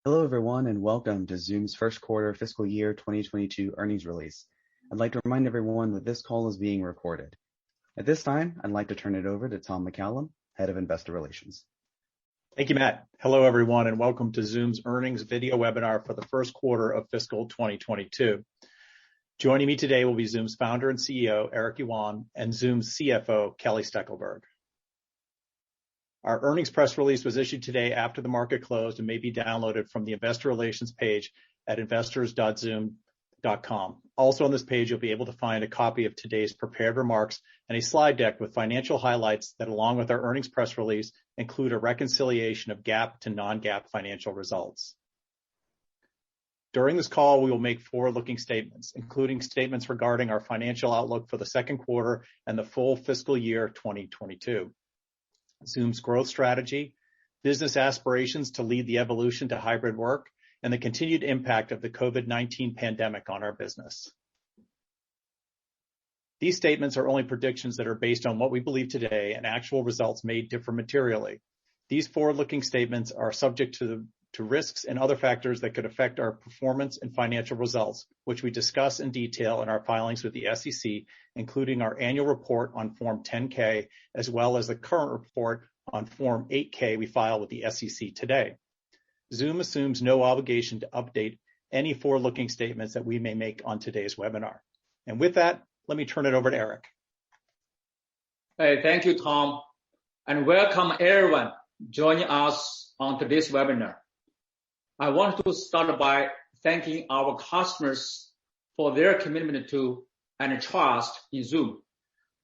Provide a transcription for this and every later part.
Hello, everyone, and welcome to Zoom's first quarter fiscal year 2022 earnings release. I'd like to remind everyone that this call is being recorded. At this time, I'd like to turn it over to Tom McCallum, Head of Investor Relations. Thank you, Matt. Hello, everyone, and welcome to Zoom's earnings video webinar for the first quarter of fiscal 2022. Joining me today will be Zoom's founder and CEO, Eric Yuan, and Zoom's CFO, Kelly Steckelberg. Our earnings press release was issued today after the market closed and may be downloaded from the investor relations page at investors.zoom.com. Also on this page, you'll be able to find a copy of today's prepared remarks and a slide deck with financial highlights that, along with our earnings press release, include a reconciliation of GAAP to non-GAAP financial results. During this call, we will make forward-looking statements, including statements regarding our financial outlook for the second quarter and the full fiscal year 2022. Zoom's growth strategy, business aspirations to lead the evolution to hybrid work, and the continued impact of the COVID-19 pandemic on our business. These statements are only predictions that are based on what we believe today, and actual results may differ materially. These forward-looking statements are subject to risks and other factors that could affect our performance and financial results, which we discuss in detail in our filings with the SEC, including our annual report on Form 10-K, as well as the current report on Form 8-K we filed with the SEC today. Zoom assumes no obligation to update any forward-looking statements that we may make on today's webinar. And with that, let me turn it over to Eric. Hey, thank you, Tom, and welcome everyone joining us on today's webinar. I want to start by thanking our customers for their commitment to and trust in Zoom,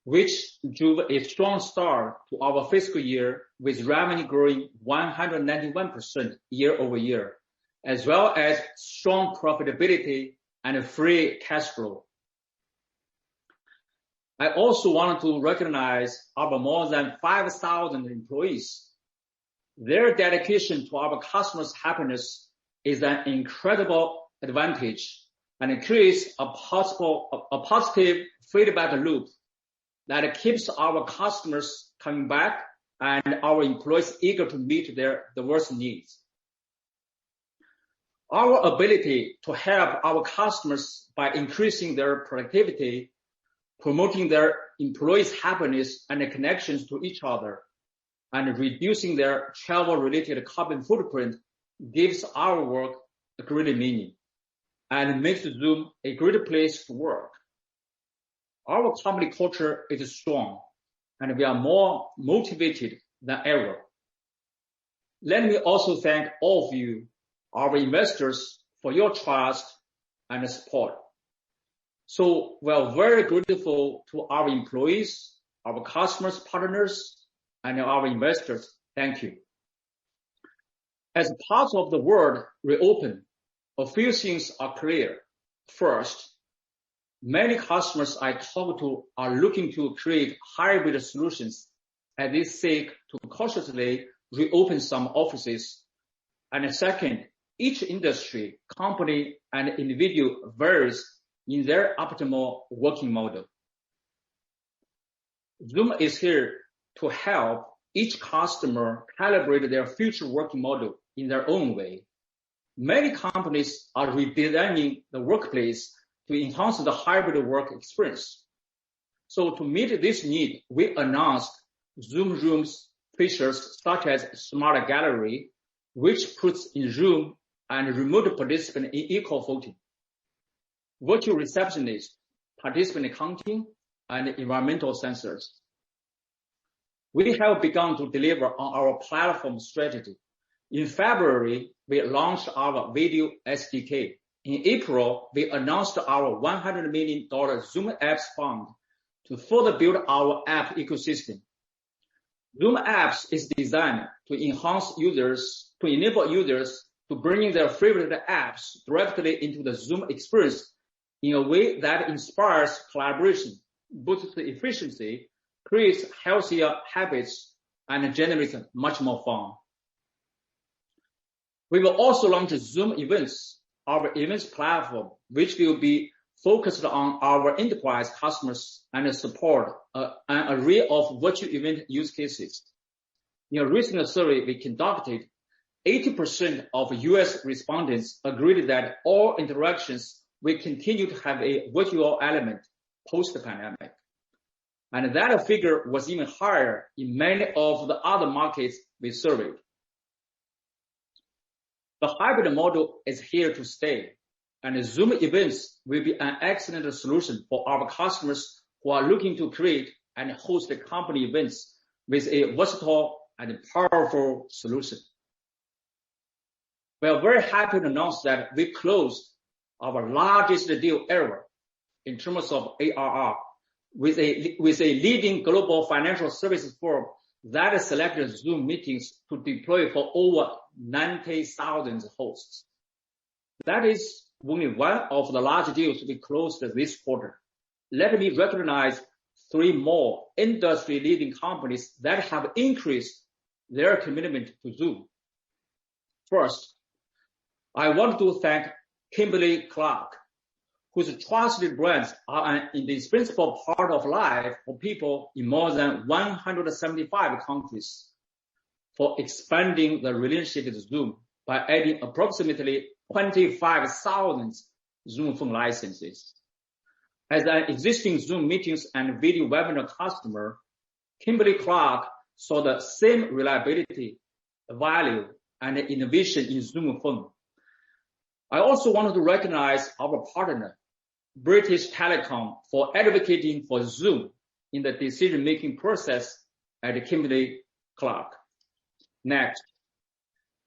which drove a strong start to our fiscal year with revenue growing 191% year over year, as well as strong profitability and free cash flow. I also want to recognize our more than 5,000 employees. Their dedication to our customers' happiness is an incredible advantage and creates a positive feedback loop that keeps our customers coming back and our employees eager to meet their diverse needs. Our ability to help our customers by increasing their productivity, promoting their employees' happiness and connections to each other, and reducing their travel-related carbon footprint gives our work a great meaning and makes Zoom a great place to work. Our company culture is strong and we are more motivated than ever. Let me also thank all of you, our investors, for your trust and support. So we are very grateful to our employees, our customers, partners, and our investors. Thank you. As parts of the world reopen, a few things are clear. First, many customers I talk to are looking to create hybrid solutions as they seek to cautiously reopen some offices. And second, each industry, company, and individual varies in their optimal working model. Zoom is here to help each customer calibrate their future working model in their own way. Many companies are redesigning the workplace to enhance the hybrid work experience. So to meet this need, we announced Zoom Rooms features such as Smart Gallery, which puts in Zoom and remote participant in equal footing, virtual receptionist, participant counting, and environmental sensors. We have begun to deliver on our platform strategy. In February, we launched our Video SDK. In April, we announced our $100 million Zoom Apps Fund to further build our app ecosystem. Zoom Apps is designed to enable users to bring their favorite apps directly into the Zoom experience in a way that inspires collaboration, boosts efficiency, creates healthier habits, and generates much more fun. We will also launch Zoom Events, our events platform, which will be focused on our enterprise customers and support an array of virtual event use cases. In a recent survey we conducted, 80% of US respondents agreed that all interactions will continue to have a virtual element post-pandemic. And that figure was even higher in many of the other markets we surveyed. The hybrid model is here to stay, and Zoom events will be an excellent solution for our customers who are looking to create and host company events with a versatile and powerful solution. We are very happy to announce that we closed our largest deal ever in terms of ARR with a leading global financial services firm that selected Zoom meetings to deploy for over 90,000 hosts. That is only one of the large deals we closed this quarter. Let me recognize 3 more industry-leading companies that have increased their commitment to Zoom. First, I want to thank Kimberly-Clark, whose trusted brands are an indispensable part of life for people in more than 175 countries, for expanding the relationship with Zoom by adding approximately 25,000 Zoom phone licenses. As an existing Zoom meetings and video webinar customer, Kimberly-Clark saw the same reliability, value, and innovation in Zoom phone. I also wanted to recognize our partner, British Telecom, for advocating for Zoom in the decision-making process at Kimberly-Clark. Next,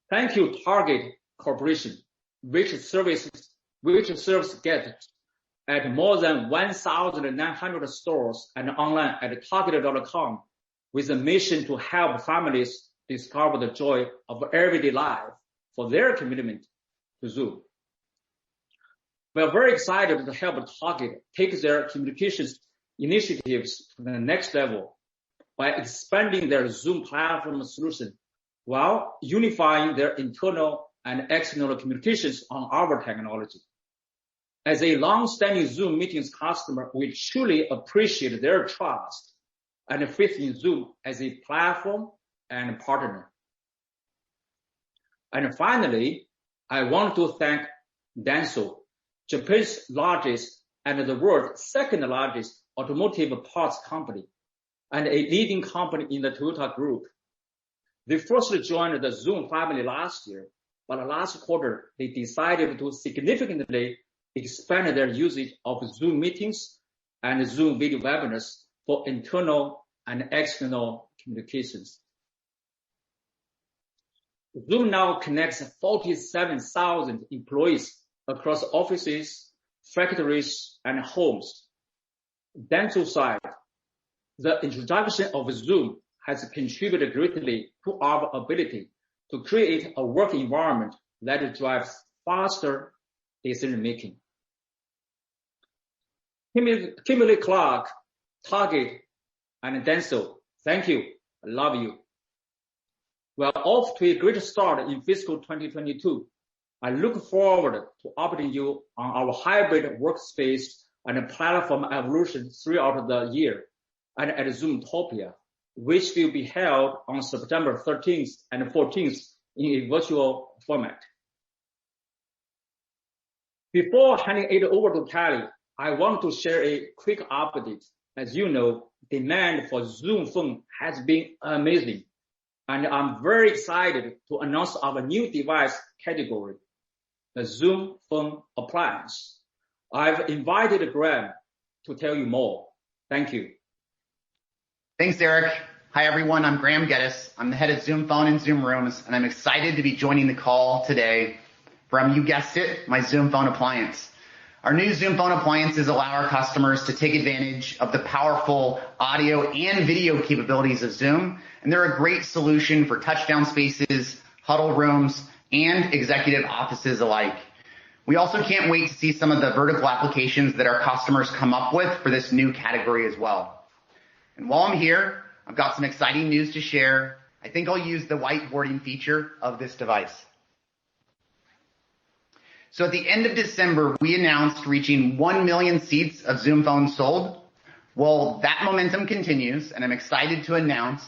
thank you Target Corporation, which serves guests at more than 1,900 stores and online at Target.com with a mission to help families discover the joy of everyday life for their commitment to Zoom. We are very excited to help Target take their communications initiatives to the next level by expanding their Zoom platform solution while unifying their internal and external communications on our technology. As a long-standing Zoom meetings customer, we truly appreciate their trust and faith in Zoom as a platform and partner. And finally, I want to thank Denso, Japan's largest and the world's second largest automotive parts company, and a leading company in the Toyota Group. They first joined the Zoom family last year, but last quarter, they decided to significantly expand their usage of Zoom meetings and Zoom video webinars for internal and external communications. Zoom now connects 47,000 employees across offices, factories, and homes. Dental side, the introduction of Zoom has contributed greatly to our ability to create a work environment that drives faster decision-making. Kimberly-Clark, Target, and Denso, thank you. I love you. We are off to a great start in fiscal 2022. I look forward to updating you on our hybrid workspace and platform evolution throughout the year and at Zoomtopia, which will be held on September 13th and 14th in a virtual format. Before handing it over to Kelly, I want to share a quick update. As you know, demand for Zoom phone has been amazing, and I'm very excited to announce our new device category, the Zoom Phone Appliance. I've invited Graham to tell you more. Thank you. Thanks, Eric. Hi, everyone. I'm Graham Geddes. I'm the head of Zoom Phone and Zoom Rooms, and I'm excited to be joining the call today from, you guessed it, my Zoom Phone Appliance. Our new Zoom Phone Appliances allow our customers to take advantage of the powerful audio and video capabilities of Zoom, and they're a great solution for touchdown spaces, huddle rooms, and executive offices alike. We also can't wait to see some of the vertical applications that our customers come up with for this new category as well. And while I'm here, I've got some exciting news to share. I think I'll use the whiteboarding feature of this device. So at the end of December, we announced reaching 1 million seats of Zoom phones sold. Well, that momentum continues, and I'm excited to announce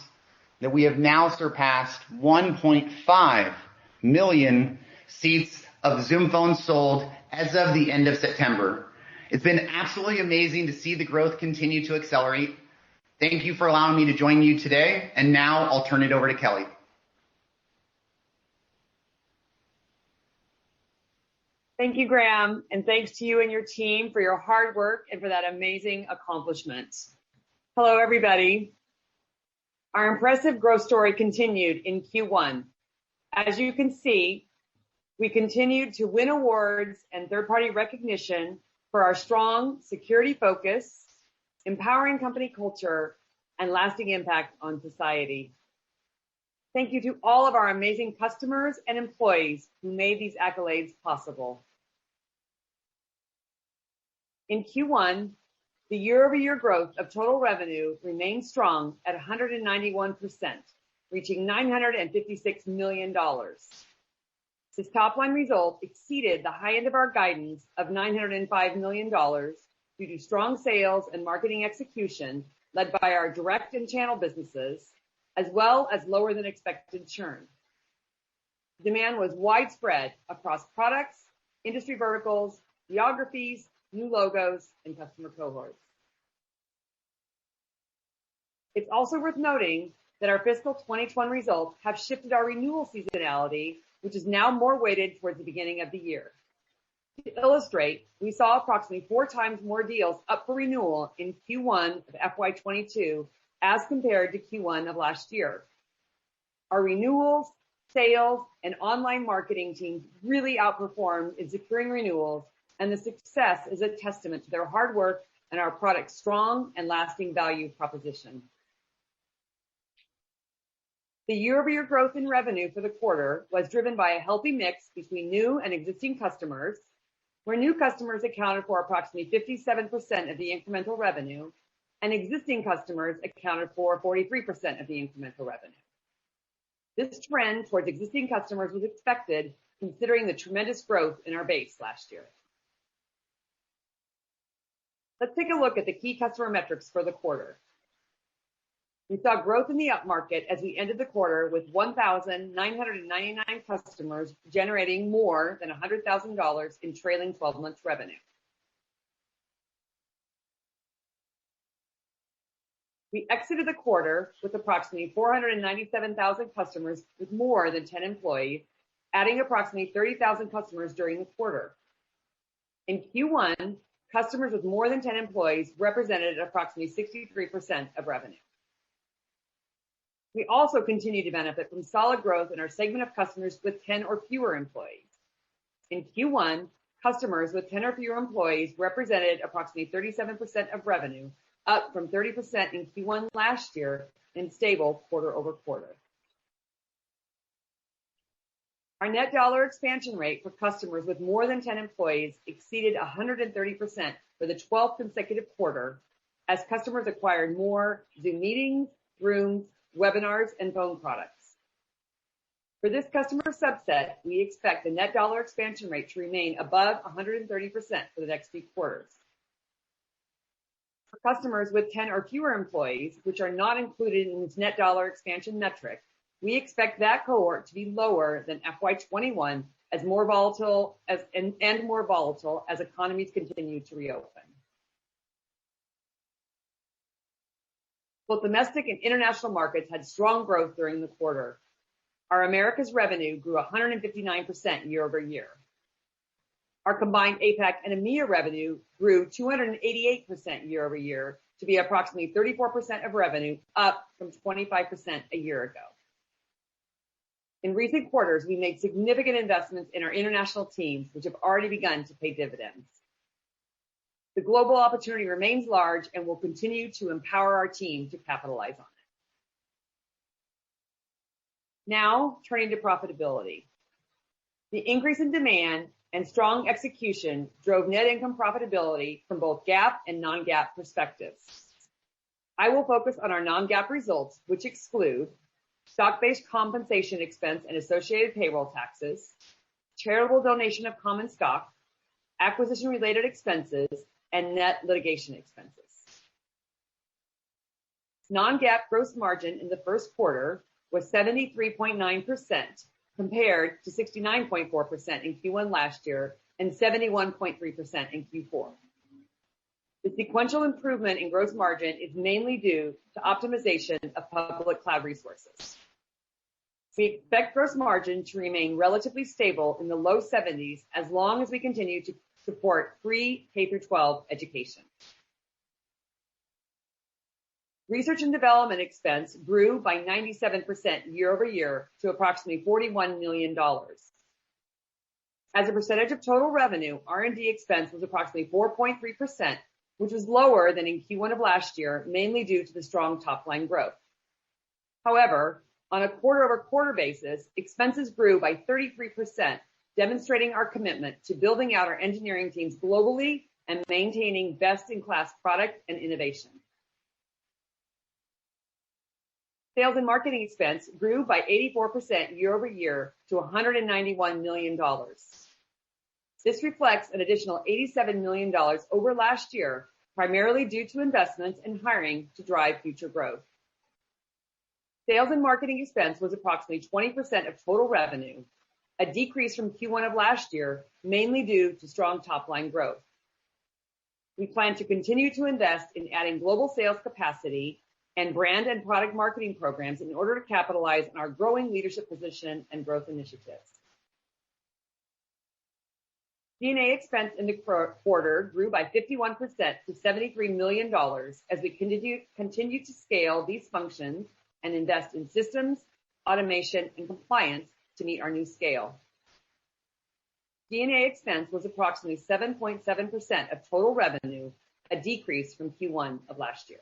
that we have now surpassed 1.5 million seats of Zoom phones sold as of the end of September. It's been absolutely amazing to see the growth continue to accelerate. Thank you for allowing me to join you today. And now I'll turn it over to Kelly. Thank you, Graham, and thanks to you and your team for your hard work and for that amazing accomplishment. Hello, everybody. Our impressive growth story continued in Q1. As you can see, we continued to win awards and third-party recognition for our strong security focus, empowering company culture, and lasting impact on society. Thank you to all of our amazing customers and employees who made these accolades possible. In Q1, the year-over-year growth of total revenue remained strong at 191%, reaching $956 million. This top-line result exceeded the high end of our guidance of $905 million due to strong sales and marketing execution led by our direct and channel businesses, as well as lower than expected churn. Demand was widespread across products, industry verticals, geographies, new logos, and customer cohorts. It's also worth noting that our fiscal 2021 results have shifted our renewal seasonality, which is now more weighted towards the beginning of the year. To illustrate, we saw approximately 4 times more deals up for renewal in Q1 of FY22 as compared to Q1 of last year. Our renewals, sales, and online marketing teams really outperformed in securing renewals, and the success is a testament to their hard work and our product's strong and lasting value proposition. The year-over-year growth in revenue for the quarter was driven by a healthy mix between new and existing customers, where new customers accounted for approximately 57% of the incremental revenue, and existing customers accounted for 43% of the incremental revenue. This trend towards existing customers was expected considering the tremendous growth in our base last year. Let's take a look at the key customer metrics for the quarter. We saw growth in the upmarket as we ended the quarter with 1,999 customers generating more than $100,000 in trailing 12 months revenue. We exited the quarter with approximately 497,000 customers with more than 10 employees, adding approximately 30,000 customers during the quarter. In Q1, customers with more than 10 employees represented approximately 63% of revenue. We also continue to benefit from solid growth in our segment of customers with 10 or fewer employees. In Q1, customers with 10 or fewer employees represented approximately 37% of revenue, up from 30% in Q1 last year and stable quarter over quarter. Our net dollar expansion rate for customers with more than 10 employees exceeded 130% for the 12th consecutive quarter as customers acquired more Zoom meetings, rooms, webinars, and phone products. For this customer subset, we expect the net dollar expansion rate to remain above 130% for the next few quarters. For customers with 10 or fewer employees, which are not included in this net dollar expansion metric, we expect that cohort to be lower than FY21 as more volatile as economies continue to reopen. Both domestic and international markets had strong growth during the quarter. Our Americas revenue grew 159% year over year. Our combined APAC and EMEA revenue grew 288% year over year to be approximately 34% of revenue, up from 25% a year ago. In recent quarters, we made significant investments in our international teams, which have already begun to pay dividends. The global opportunity remains large and will continue to empower our team to capitalize on it. Now, turning to profitability. The increase in demand and strong execution drove net income profitability from both GAAP and non-GAAP perspectives. I will focus on our non-GAAP results, which exclude stock-based compensation expense and associated payroll taxes, charitable donation of common stock, acquisition-related expenses, and net litigation expenses. Non-GAAP gross margin in the first quarter was 73.9%, compared to 69.4% in Q1 last year and 71.3% in Q4. The sequential improvement in gross margin is mainly due to optimization of public cloud resources. We expect gross margin to remain relatively stable in the low 70s as long as we continue to support free K-12 education. Research and development expense grew by 97% year over year to approximately $41 million. As a percentage of total revenue, R&D expense was approximately 4.3%, which was lower than in Q1 of last year, mainly due to the strong top-line growth. However, on a quarter-over-quarter basis, expenses grew by 33%, demonstrating our commitment to building out our engineering teams globally and maintaining best-in-class product and innovation. Sales and marketing expense grew by 84% year over year to $191 million. This reflects an additional $87 million over last year, primarily due to investments in hiring to drive future growth. Sales and marketing expense was approximately 20% of total revenue, a decrease from Q1 of last year, mainly due to strong top-line growth. We plan to continue to invest in adding global sales capacity and brand and product marketing programs in order to capitalize on our growing leadership position and growth initiatives. G&A expense in the quarter grew by 51% to $73 million as we continue to scale these functions and invest in systems, automation, and compliance to meet our new scale. G&A expense was approximately 7.7% of total revenue, a decrease from Q1 of last year.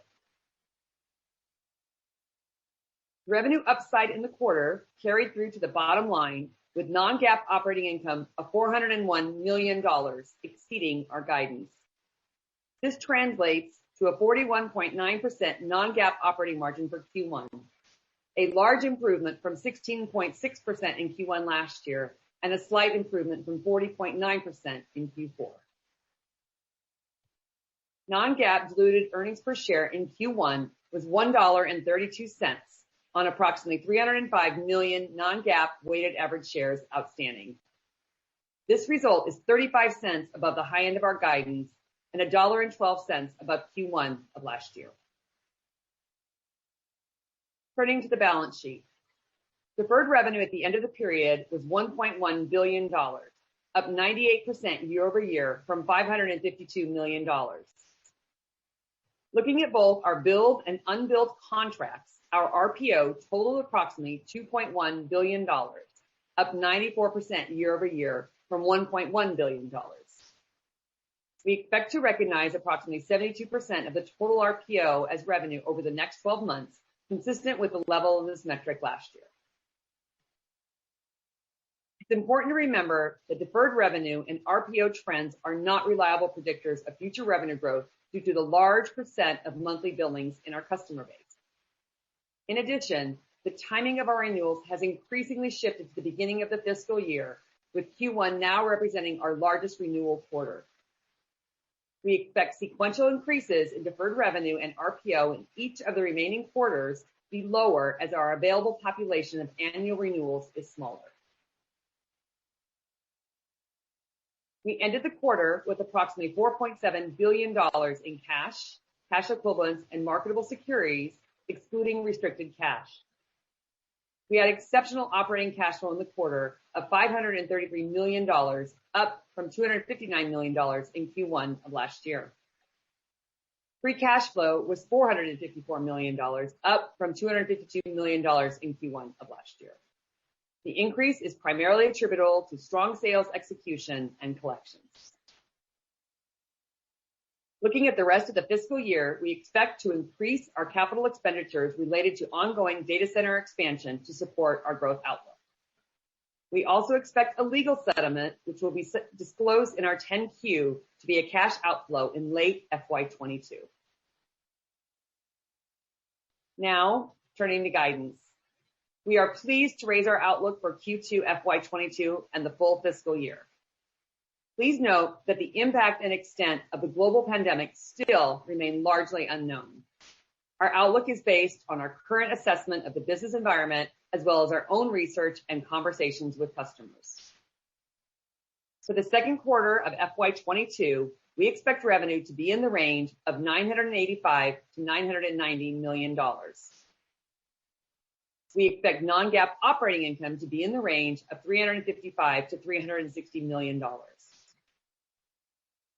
Revenue upside in the quarter carried through to the bottom line with non-GAAP operating income of $401 million, exceeding our guidance. This translates to a 41.9% non-GAAP operating margin for Q1, a large improvement from 16.6% in Q1 last year and a slight improvement from 40.9% in Q4. Non-GAAP diluted earnings per share in Q1 was $1.32 on approximately 305 million non-GAAP weighted average shares outstanding. This result is 35 cents above the high end of our guidance and $1.12 above Q1 of last year. Turning to the balance sheet. Deferred revenue at the end of the period was $1.1 billion, up 98% year over year from $552 million. Looking at both our billed and unbilled contracts, our RPO totaled approximately $2.1 billion, up 94% year over year from $1.1 billion. We expect to recognize approximately 72% of the total RPO as revenue over the next 12 months, consistent with the level of this metric last year. It's important to remember that deferred revenue and RPO trends are not reliable predictors of future revenue growth due to the large percent of monthly billings in our customer base. In addition, the timing of our renewals has increasingly shifted to the beginning of the fiscal year, with Q1 now representing our largest renewal quarter. We expect sequential increases in deferred revenue and RPO in each of the remaining quarters to be lower as our available population of annual renewals is smaller. We ended the quarter with approximately $4.7 billion in cash, cash equivalents, and marketable securities, excluding restricted cash. We had exceptional operating cash flow in the quarter of $533 million, up from $259 million in Q1 of last year. Free cash flow was $454 million, up from $252 million in Q1 of last year. The increase is primarily attributable to strong sales execution and collections. Looking at the rest of the fiscal year, we expect to increase our capital expenditures related to ongoing data center expansion to support our growth outlook. We also expect a legal settlement, which will be disclosed in our 10-Q, to be a cash outflow in late FY22. Now, turning to guidance. We are pleased to raise our outlook for Q2 FY22 and the full fiscal year. Please note that the impact and extent of the global pandemic still remain largely unknown. Our outlook is based on our current assessment of the business environment as well as our own research and conversations with customers. For the second quarter of FY22, we expect revenue to be in the range of $985 to $990 million. We expect non-GAAP operating income to be in the range of $355 to $360 million.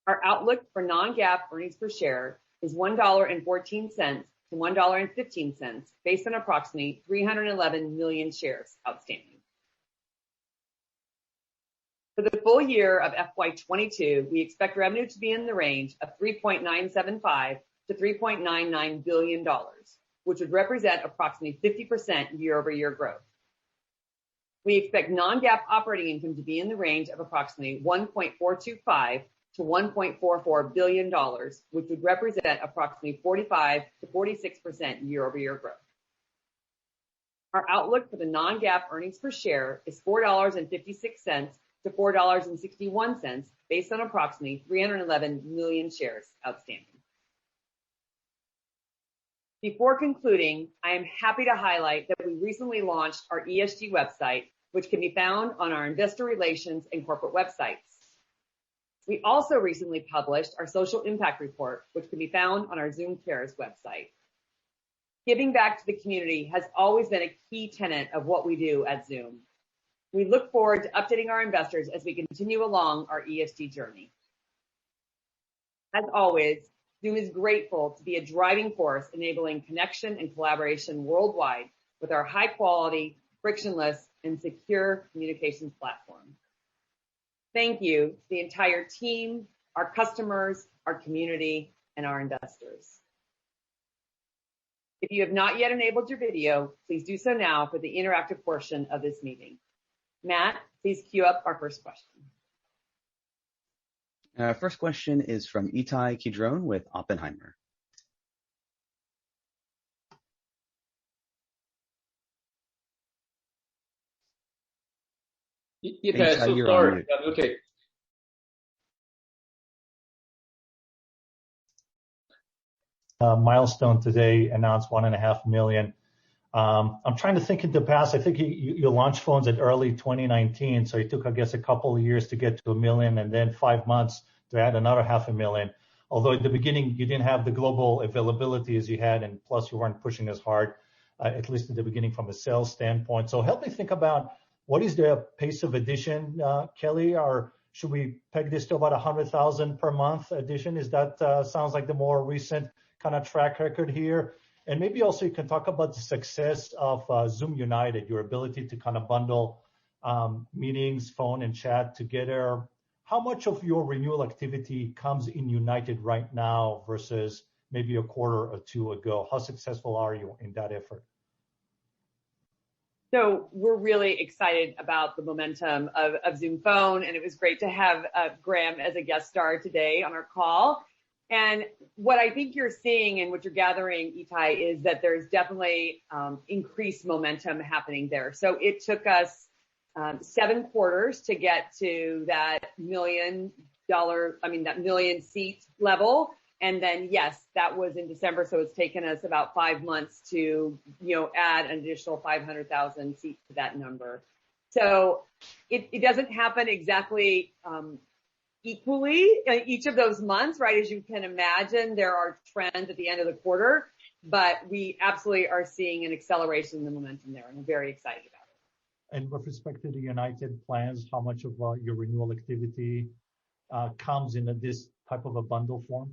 Our outlook for non-GAAP earnings per share is $1.14 to $1.15, based on approximately 311 million shares outstanding. For the full year of FY22, we expect revenue to be in the range of $3.975 to $3.99 billion, which would represent approximately 50% year-over-year growth. We expect non-GAAP operating income to be in the range of approximately $1.425 to $1.44 billion, which would represent approximately 45 to 46% year-over-year growth. Our outlook for the non-GAAP earnings per share is $4.56 to $4.61, based on approximately 311 million shares outstanding. Before concluding, I am happy to highlight that we recently launched our ESG website, which can be found on our investor relations and corporate websites. We also recently published our social impact report, which can be found on our Zoom Cares website. Giving back to the community has always been a key tenet of what we do at Zoom. We look forward to updating our investors as we continue along our ESG journey. As always, Zoom is grateful to be a driving force enabling connection and collaboration worldwide with our high quality, frictionless, and secure communications platform. Thank you to the entire team, our customers, our community, and our investors. If you have not yet enabled your video, please do so now for the interactive portion of this meeting. Matt, please queue up our first question. First question is from Ittai Kidron with Oppenheimer. Ittai, you're on mute. Okay. Milestone today announced 1.5 million. I'm trying to think in the past. I think you launched phones in early 2019, so it took, I guess, a couple of years to get to 1 million, and then 5 months to add another 500,000. Although at the beginning you didn't have the global availability as you had, and plus you weren't pushing as hard, at least at the beginning from a sales standpoint. So help me think about what is the pace of addition, Kelly, or should we peg this to about 100,000 per month addition? Is that sounds like the more recent kind of track record here? And maybe also you can talk about the success of Zoom United, your ability to kind of bundle meetings, phone, and chat together. How much of your renewal activity comes in United right now versus maybe a quarter or two ago? How successful are you in that effort? So we're really excited about the momentum of Zoom Phone, and it was great to have Graham as a guest star today on our call. And what I think you're seeing and what you're gathering, Ittai, is that there's definitely increased momentum happening there. So it took us 7 quarters to get to that $1 million seat level. And then, yes, that was in December. So it's taken us about 5 months to, add an additional 500,000 seats to that number. So it doesn't happen exactly equally in each of those months, right? As you can imagine, there are trends at the end of the quarter, but we absolutely are seeing an acceleration in the momentum there, and I'm very excited about it. And with respect to the United plans, how much of your renewal activity comes in this type of a bundle form?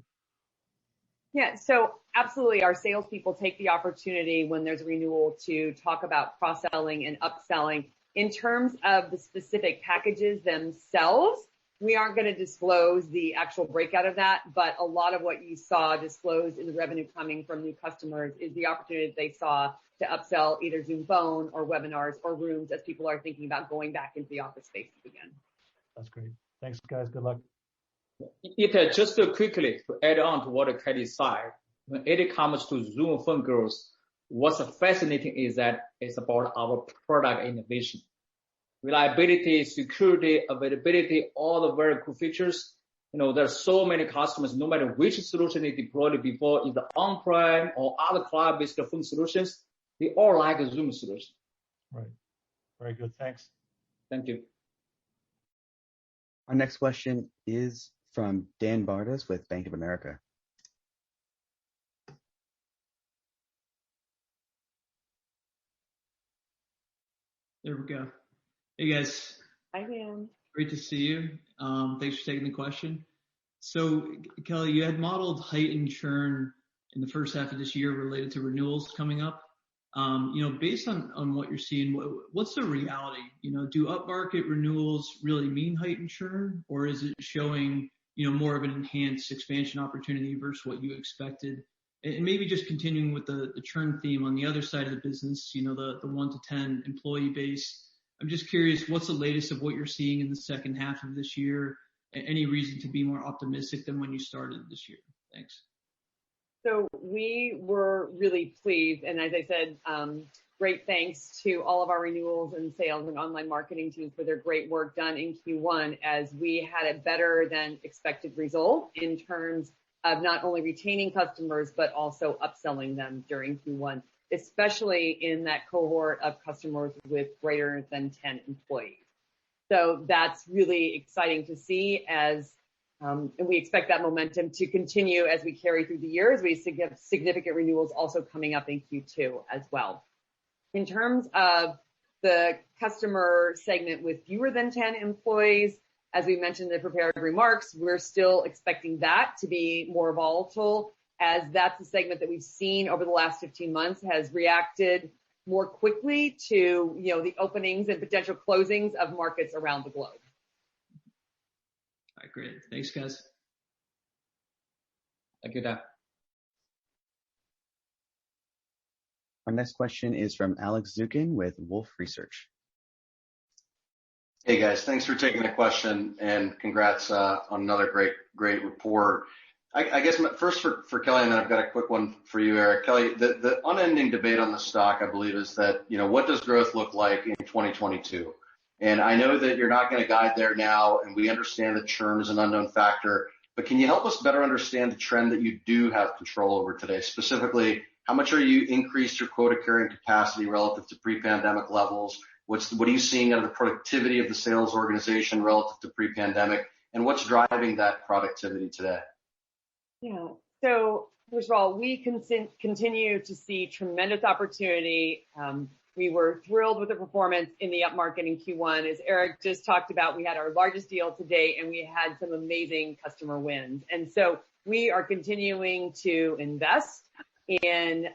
Yeah, so absolutely, our salespeople take the opportunity when there's a renewal to talk about cross-selling and upselling. In terms of the specific packages themselves, we aren't going to disclose the actual breakout of that, but a lot of what you saw disclosed in the revenue coming from new customers is the opportunity that they saw to upsell either Zoom Phone or webinars or rooms as people are thinking about going back into the office spaces again. That's great. Thanks, guys. Good luck. Just quickly to add on to what Kelly said, when it comes to Zoom Phone growth, what's fascinating is that it's about our product innovation. Reliability, security, availability, all the very cool features. There's so many customers, no matter which solution they deployed before, either on-prem or other cloud-based phone solutions, they all like a Zoom solution. Right. Very good. Thanks. Thank you. Our next question is from Dan Bartas with Bank of America. There we go. Hey guys. Hi, Dan. Great to see you. Thanks for taking the question. So Kelly, you had modeled heightened churn in the first half of this year related to renewals coming up. Based on what you're seeing, what's the reality? Do upmarket renewals really mean heightened churn, or is it showing, more of an enhanced expansion opportunity versus what you expected? And maybe just continuing with the churn theme on the other side of the business, the 1 to 10 employee base. I'm just curious, what's the latest of what you're seeing in the second half of this year? Any reason to be more optimistic than when you started this year? Thanks. So we were really pleased, and as I said, great thanks to all of our renewals and sales and online marketing teams for their great work done in Q1, as we had a better than expected result in terms of not only retaining customers, but also upselling them during Q1, especially in that cohort of customers with greater than 10 employees. So that's really exciting to see, and we expect that momentum to continue as we carry through the year, as we have significant renewals also coming up in Q2 as well. In terms of the customer segment with fewer than 10 employees, as we mentioned in the prepared remarks, we're still expecting that to be more volatile, as that's the segment that we've seen over the last 15 months has reacted more quickly to, the openings and potential closings of markets around the globe. All right, great. Thanks, guys. Thank you, Dan. Our next question is from Alex Zukin with Wolfe Research. Hey guys, thanks for taking the question and congrats on another great report. I guess first for Kelly, and then I've got a quick one for you, Eric. Kelly, the unending debate on the stock, I believe, is that, what does growth look like in 2022? And I know that you're not going to guide there now, and we understand that churn is an unknown factor, but can you help us better understand the trend that you do have control over today? Specifically, how much are you increased your quota carrying capacity relative to pre-pandemic levels? What are you seeing out of the productivity of the sales organization relative to pre-pandemic? And what's driving that productivity today? Yeah. So first of all, we continue to see tremendous opportunity. We were thrilled with the performance in the upmarket in Q1. As Eric just talked about, we had our largest deal to date, and we had some amazing customer wins. And so we are continuing to invest in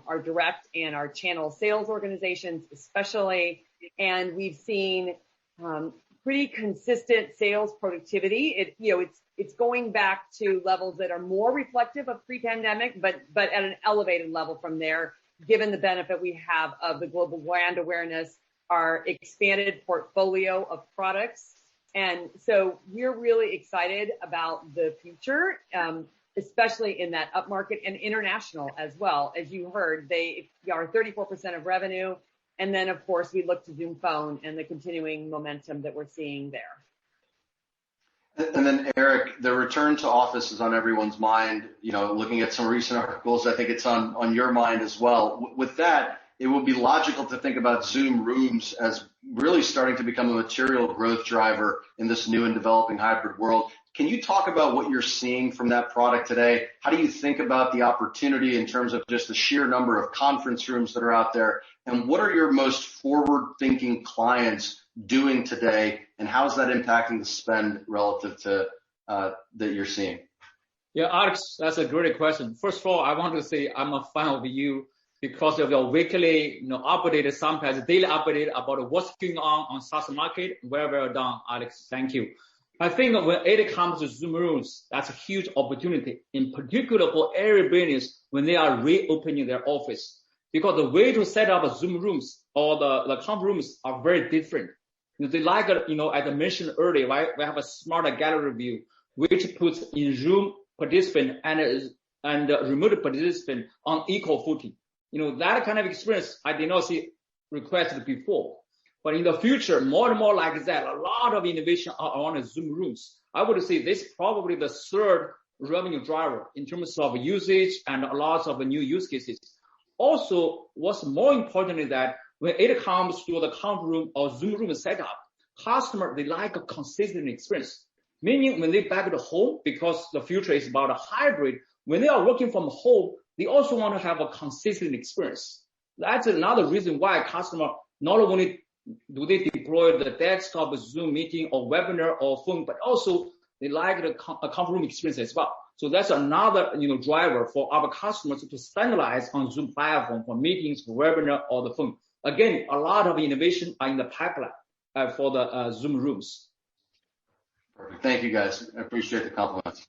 our direct and our channel sales organizations, especially. And we've seen pretty consistent sales productivity. It's going back to levels that are more reflective of pre-pandemic, but at an elevated level from there, given the benefit we have of the global brand awareness, our expanded portfolio of products. And so we're really excited about the future, especially in that upmarket and international as well. As you heard, they are 34% of revenue. And then, of course, we look to Zoom Phone and the continuing momentum that we're seeing there. And then, Eric, the return to office is on everyone's mind. Looking at some recent articles, I think it's on your mind as well. With that, it would be logical to think about Zoom Rooms as really starting to become a material growth driver in this new and developing hybrid world. Can you talk about what you're seeing from that product today? How do you think about the opportunity in terms of just the sheer number of conference rooms that are out there? And what are your most forward-thinking clients doing today? And how is that impacting the spend relative to that you're seeing? Yeah, Alex, that's a great question. First of all, I want to say I'm a fan of you because of your weekly, update, sometimes daily update about what's going on SaaS market. Very well done, Alex. Thank you. I think when it comes to Zoom Rooms, that's a huge opportunity, in particular for every business when they are reopening their office. Because the way to set up Zoom Rooms or the conference rooms are very different. They like, as I mentioned earlier, right? We have a smarter gallery view, which puts in Zoom participant and remote participant on equal footing. That kind of experience I did not see requested before. But in the future, more and more like that, a lot of innovation are on Zoom Rooms. I would say this is probably the third revenue driver in terms of usage and a lot of new use cases. Also, what's more important is that when it comes to the conference room or Zoom room setup, customer, they like a consistent experience. Meaning when they back to home, because the future is about a hybrid, when they are working from home, they also want to have a consistent experience. That's another reason why customer not only do they deploy the desktop Zoom meeting or webinar or phone, but also they like the conference room experience as well. So that's another driver for our customers to standardize on Zoom platform for meetings, for webinar, or the phone. Again, a lot of innovation are in the pipeline for the Zoom rooms. Perfect. Thank you, guys. I appreciate the compliments.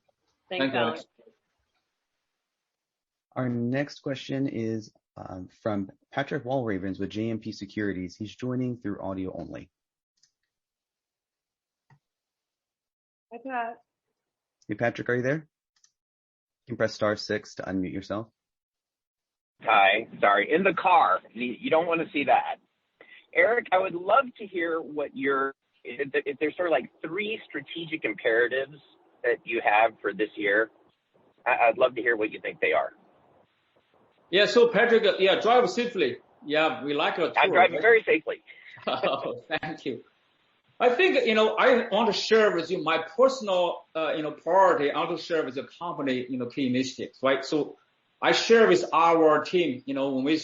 Thanks, Alex. Our next question is from Patrick Walravens with JMP Securities. He's joining through audio only. Hi, Pat. Hey, Patrick, are you there? You can press *6 to unmute yourself. Hi, sorry, in the car. You don't want to see that. Eric, I would love to hear if there's sort of like 3 strategic imperatives that you have for this year. I'd love to hear what you think they are. Yeah, so Patrick, drive safely. Yeah, we like your tour. I'm driving very safely. Oh, thank you. I think, I want to share with you my personal, priority. I want to share with the company, key initiatives, right? So I share with our team, when we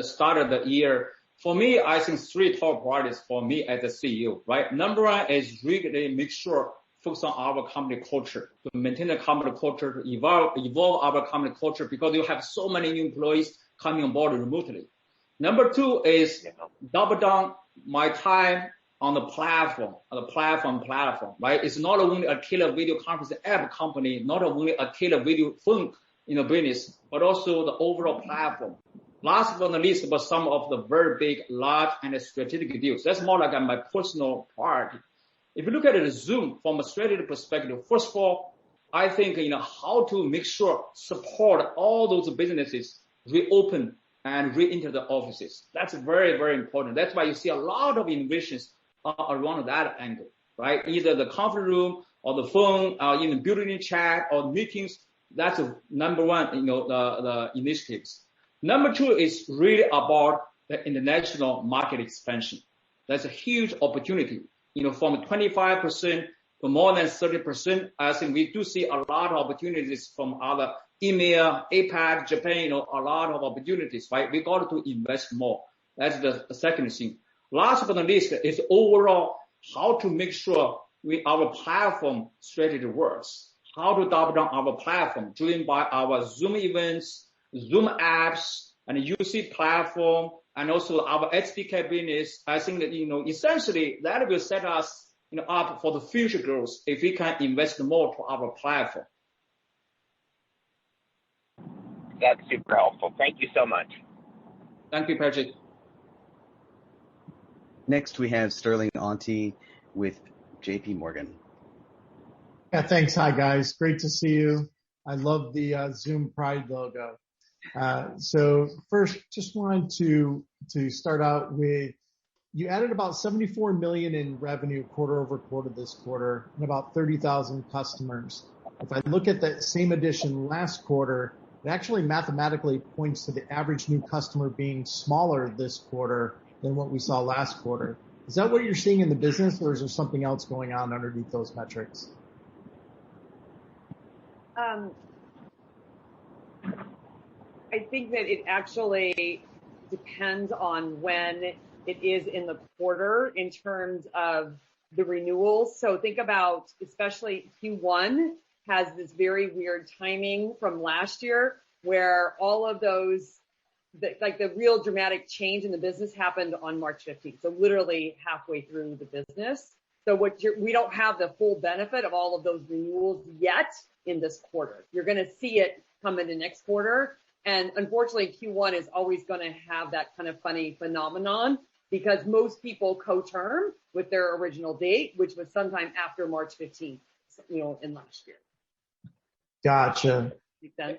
started the year. For me, I think 3 top priorities for me as a CEO, right? Number 1 is really make sure focus on our company culture, to maintain the company culture, to evolve our company culture, because you have so many new employees coming on board remotely. Number 2 is double down my time on the platform, right? It's not only a killer video conference app company, not only a killer video phone, business, but also the overall platform. Last but not least, about some of the very big, large, and strategic deals. That's more like my personal priority. If you look at it as Zoom from a strategic perspective, first of all, I think, how to make sure support all those businesses reopen and re-enter the offices. That's very, very important. That's why you see a lot of innovations around that angle, right? Either the conference room or the phone, or even building chat or meetings. That's number 1, the initiatives. Number 2 is really about the international market expansion. That's a huge opportunity. From 25% to more than 30%, I think we do see a lot of opportunities from other EMEA, APAC, Japan, a lot of opportunities, right? We got to invest more. That's the second thing. Last but not least is overall how to make sure our platform strategy works. How to double down our platform, driven by our Zoom events, Zoom apps, and UC platform, and also our SDK business. I think that, essentially that will set us, up for the future growth if we can invest more to our platform. That's super helpful. Thank you so much. Thank you, Patrick. Next, we have Sterling Auty with JP Morgan. Yeah, thanks. Hi, guys. Great to see you. I love the Zoom Pride logo. So first, just wanted to start out with, you added about 74 million in revenue quarter over quarter this quarter and about 30,000 customers. If I look at that same addition last quarter, it actually mathematically points to the average new customer being smaller this quarter than what we saw last quarter. Is that what you're seeing in the business, or is there something else going on underneath those metrics? I think that it actually depends on when it is in the quarter in terms of the renewals. So think about, especially Q1 has this very weird timing from last year where all of those, the real dramatic change in the business happened on March 15th. So literally halfway through the business. So we don't have the full benefit of all of those renewals yet in this quarter. You're going to see it come into next quarter. And unfortunately, Q1 is always going to have that kind of funny phenomenon because most people co-term with their original date, which was sometime after March 15th, in last year. Gotcha.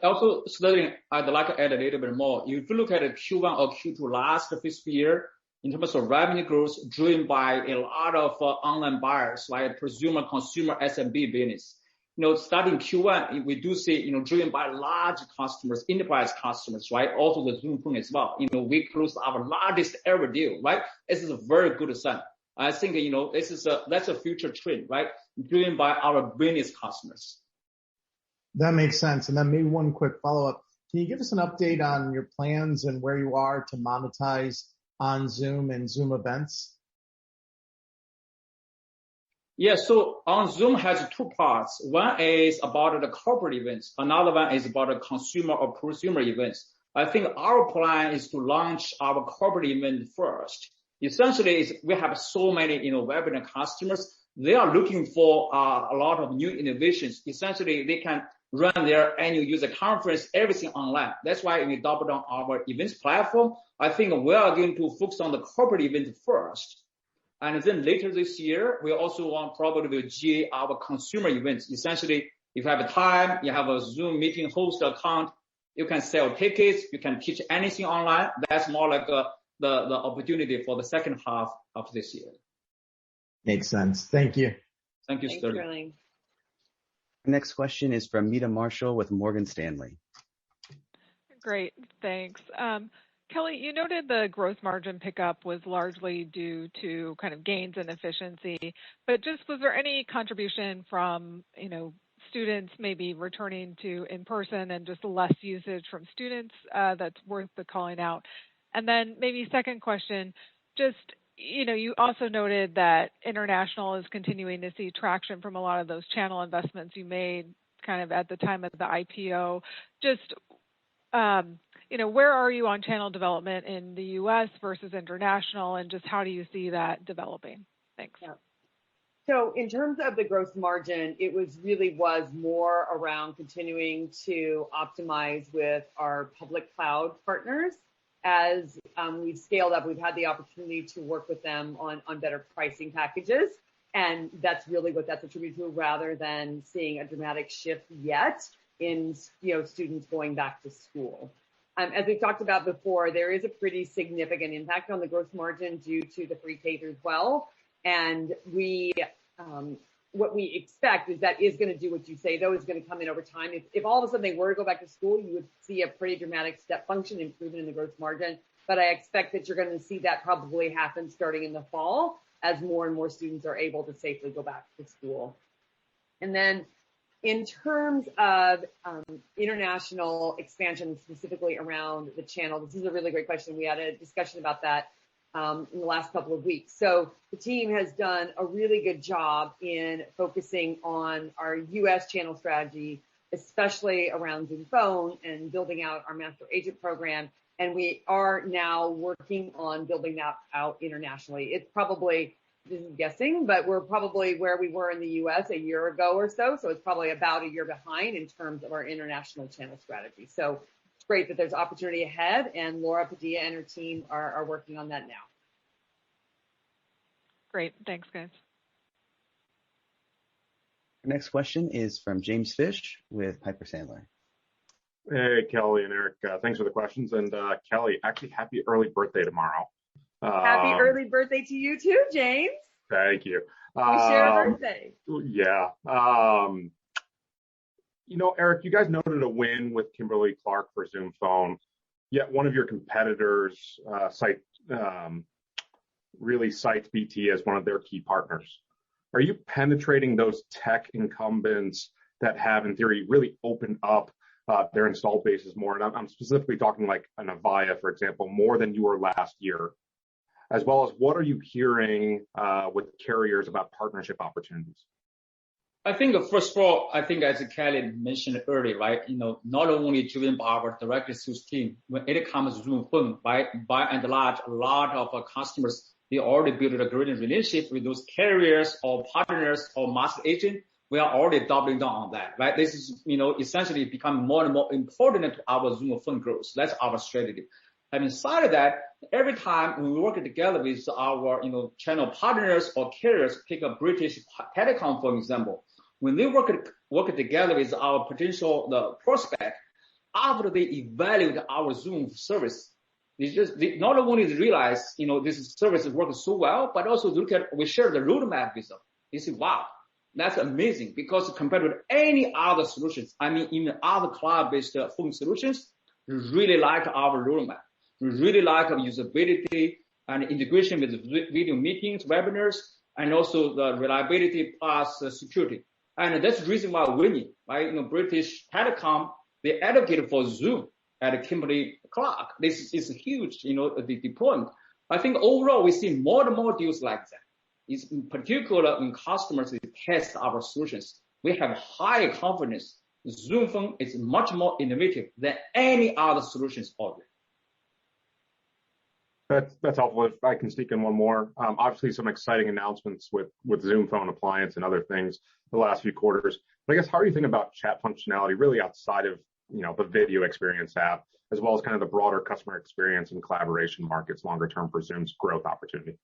Also, Sterling, I'd like to add a little bit more. If you look at Q1 or Q2 last fiscal year, in terms of revenue growth driven by a lot of online buyers, like consumer SMB business. starting Q1, we do see, driven by large customers, enterprise customers, right? Also the Zoom Phone as well. We closed our largest ever deal, right? This is a very good sign. I think, that's a future trend, right? Driven by our business customers. That makes sense. And then maybe one quick follow-up. Can you give us an update on your plans and where you are to monetize on Zoom and Zoom events? Yeah, so on Zoom has two parts. One is about the corporate events. Another one is about the consumer or prosumer events. I think our plan is to launch our corporate event first. Essentially, we have so many, webinar customers. They are looking for a lot of new innovations. Essentially, they can run their annual user conference, everything online. That's why we doubled on our events platform. I think we are going to focus on the corporate event first. And then later this year, we also want probably to GA our consumer events. Essentially, if you have time, you have a Zoom meeting host account, you can sell tickets, you can teach anything online. That's more like the opportunity for the second half of this year. Makes sense. Thank you. Thank you, Sterling. Sterling. Next question is from Meta Marshall with Morgan Stanley. Great, thanks. Kelly, you noted the gross margin pickup was largely due to kind of gains in efficiency, but just was there any contribution from, students maybe returning to in-person and just less usage from students that's worth the calling out? And then maybe second question, just, you also noted that international is continuing to see traction from a lot of those channel investments you made kind of at the time of the IPO. Just, where are you on channel development in the U.S. versus international, and just how do you see that developing? Thanks. Yeah. So in terms of the gross margin, it was more around continuing to optimize with our public cloud partners. As we've scaled up, we've had the opportunity to work with them on better pricing packages. And that's really what that's attributed to, rather than seeing a dramatic shift yet in, students going back to school. As we've talked about before, there is a pretty significant impact on the gross margin due to the free K through 12. And what we expect is that is going to do what you say, though, is going to come in over time. If all of a sudden they were to go back to school, you would see a pretty dramatic step function improvement in the gross margin. But I expect that you're going to see that probably happen starting in the fall as more and more students are able to safely go back to school. And then in terms of international expansion, specifically around the channel, this is a really great question. We had a discussion about that in the last couple of weeks. So the team has done a really good job in focusing on our U.S. channel strategy, especially around Zoom Phone and building out our master agent program. And we are now working on building that out internationally. It's probably, this is guessing, but we're probably where we were in the U.S. a year ago or so. So it's probably about a year behind in terms of our international channel strategy. So it's great that there's opportunity ahead, and Laura Padilla and her team are working on that now. Great. Thanks, guys. Next question is from James Fish with Piper Sandler. Hey, Kelly and Eric. Thanks for the questions. And Kelly, actually, happy early birthday tomorrow. Happy early birthday to you too, James. Thank you. We share a birthday. Yeah. Eric, you guys noted a win with Kimberly-Clark for Zoom Phone, yet one of your competitors really cites BT as one of their key partners. Are you penetrating those tech incumbents that have, in theory, really opened up their installed bases more? And I'm specifically talking like an Avaya, for example, more than you were last year, as well as what are you hearing with carriers about partnership opportunities? I think, first of all, as Kelly mentioned earlier, right, not only driven by our direct sales team, when it comes to Zoom Phone, by and large, a lot of our customers, they already built a great relationship with those carriers or partners or master agent. We are already doubling down on that, right? This is, essentially becoming more and more important to our Zoom Phone growth. That's our strategy. Having said that, every time we work together with our, channel partners or carriers, take a British telecom, for example, when they work together with our potential prospect, after they evaluate our Zoom service, they not only realize, this service is working so well, but also we share the roadmap with them. They say, wow, That's amazing because compared with any other solutions, I mean, even other cloud-based phone solutions, we really like our roadmap. We really like our usability and integration with video meetings, webinars, and also the reliability plus security. And that's the reason why we're winning, right? British Telecom, they advocated for Zoom at Kimberly Clark. This is huge, the deployment. I think overall we see more and more deals like that. It's in particular when customers test our solutions. We have high confidence. Zoom Phone is much more innovative than any other solutions out there. That's helpful. If I can sneak in one more, obviously some exciting announcements with Zoom Phone Appliance and other things the last few quarters. But I guess how are you thinking about chat functionality really outside of the video experience app, as well as kind of the broader customer experience and collaboration markets longer term for Zoom's growth opportunity?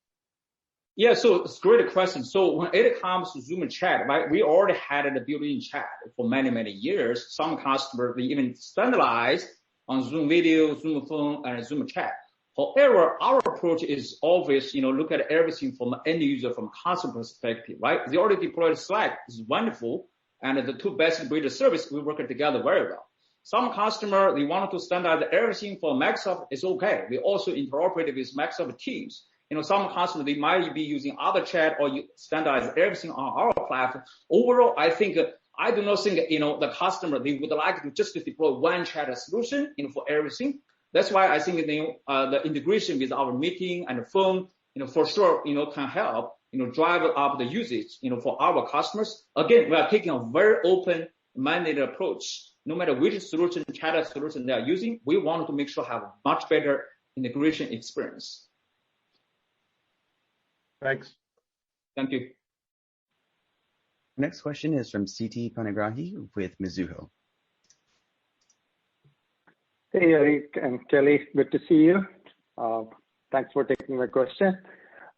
Yeah, so it's a great question. So when it comes to Zoom Chat, right, we already had a built-in chat for many, many years. Some customers, they even standardized on Zoom Video, Zoom Phone, and Zoom Chat. However, our approach is always, look at everything from an end user, from customer perspective, right? They already deployed Slack. It's wonderful. And the two best breed of service, we work together very well. Some customer, they wanted to standardize everything for Microsoft. It's okay. We also interoperate with Microsoft Teams. Some customers, they might be using other chat or you standardize everything on our platform. Overall, I do not think, the customer, they would like to just deploy one chat solution, for everything. That's why I think, the integration with our meeting and the phone, for sure, can help, drive up the usage, for our customers. Again, we are taking a very open-minded approach. No matter which solution, chat solution they are using, we want to make sure have a much better integration experience. Thanks. Thank you. Next question is from Siti Panigrahi with Mizuho. Hey, Eric and Kelly, good to see you. Thanks for taking my question.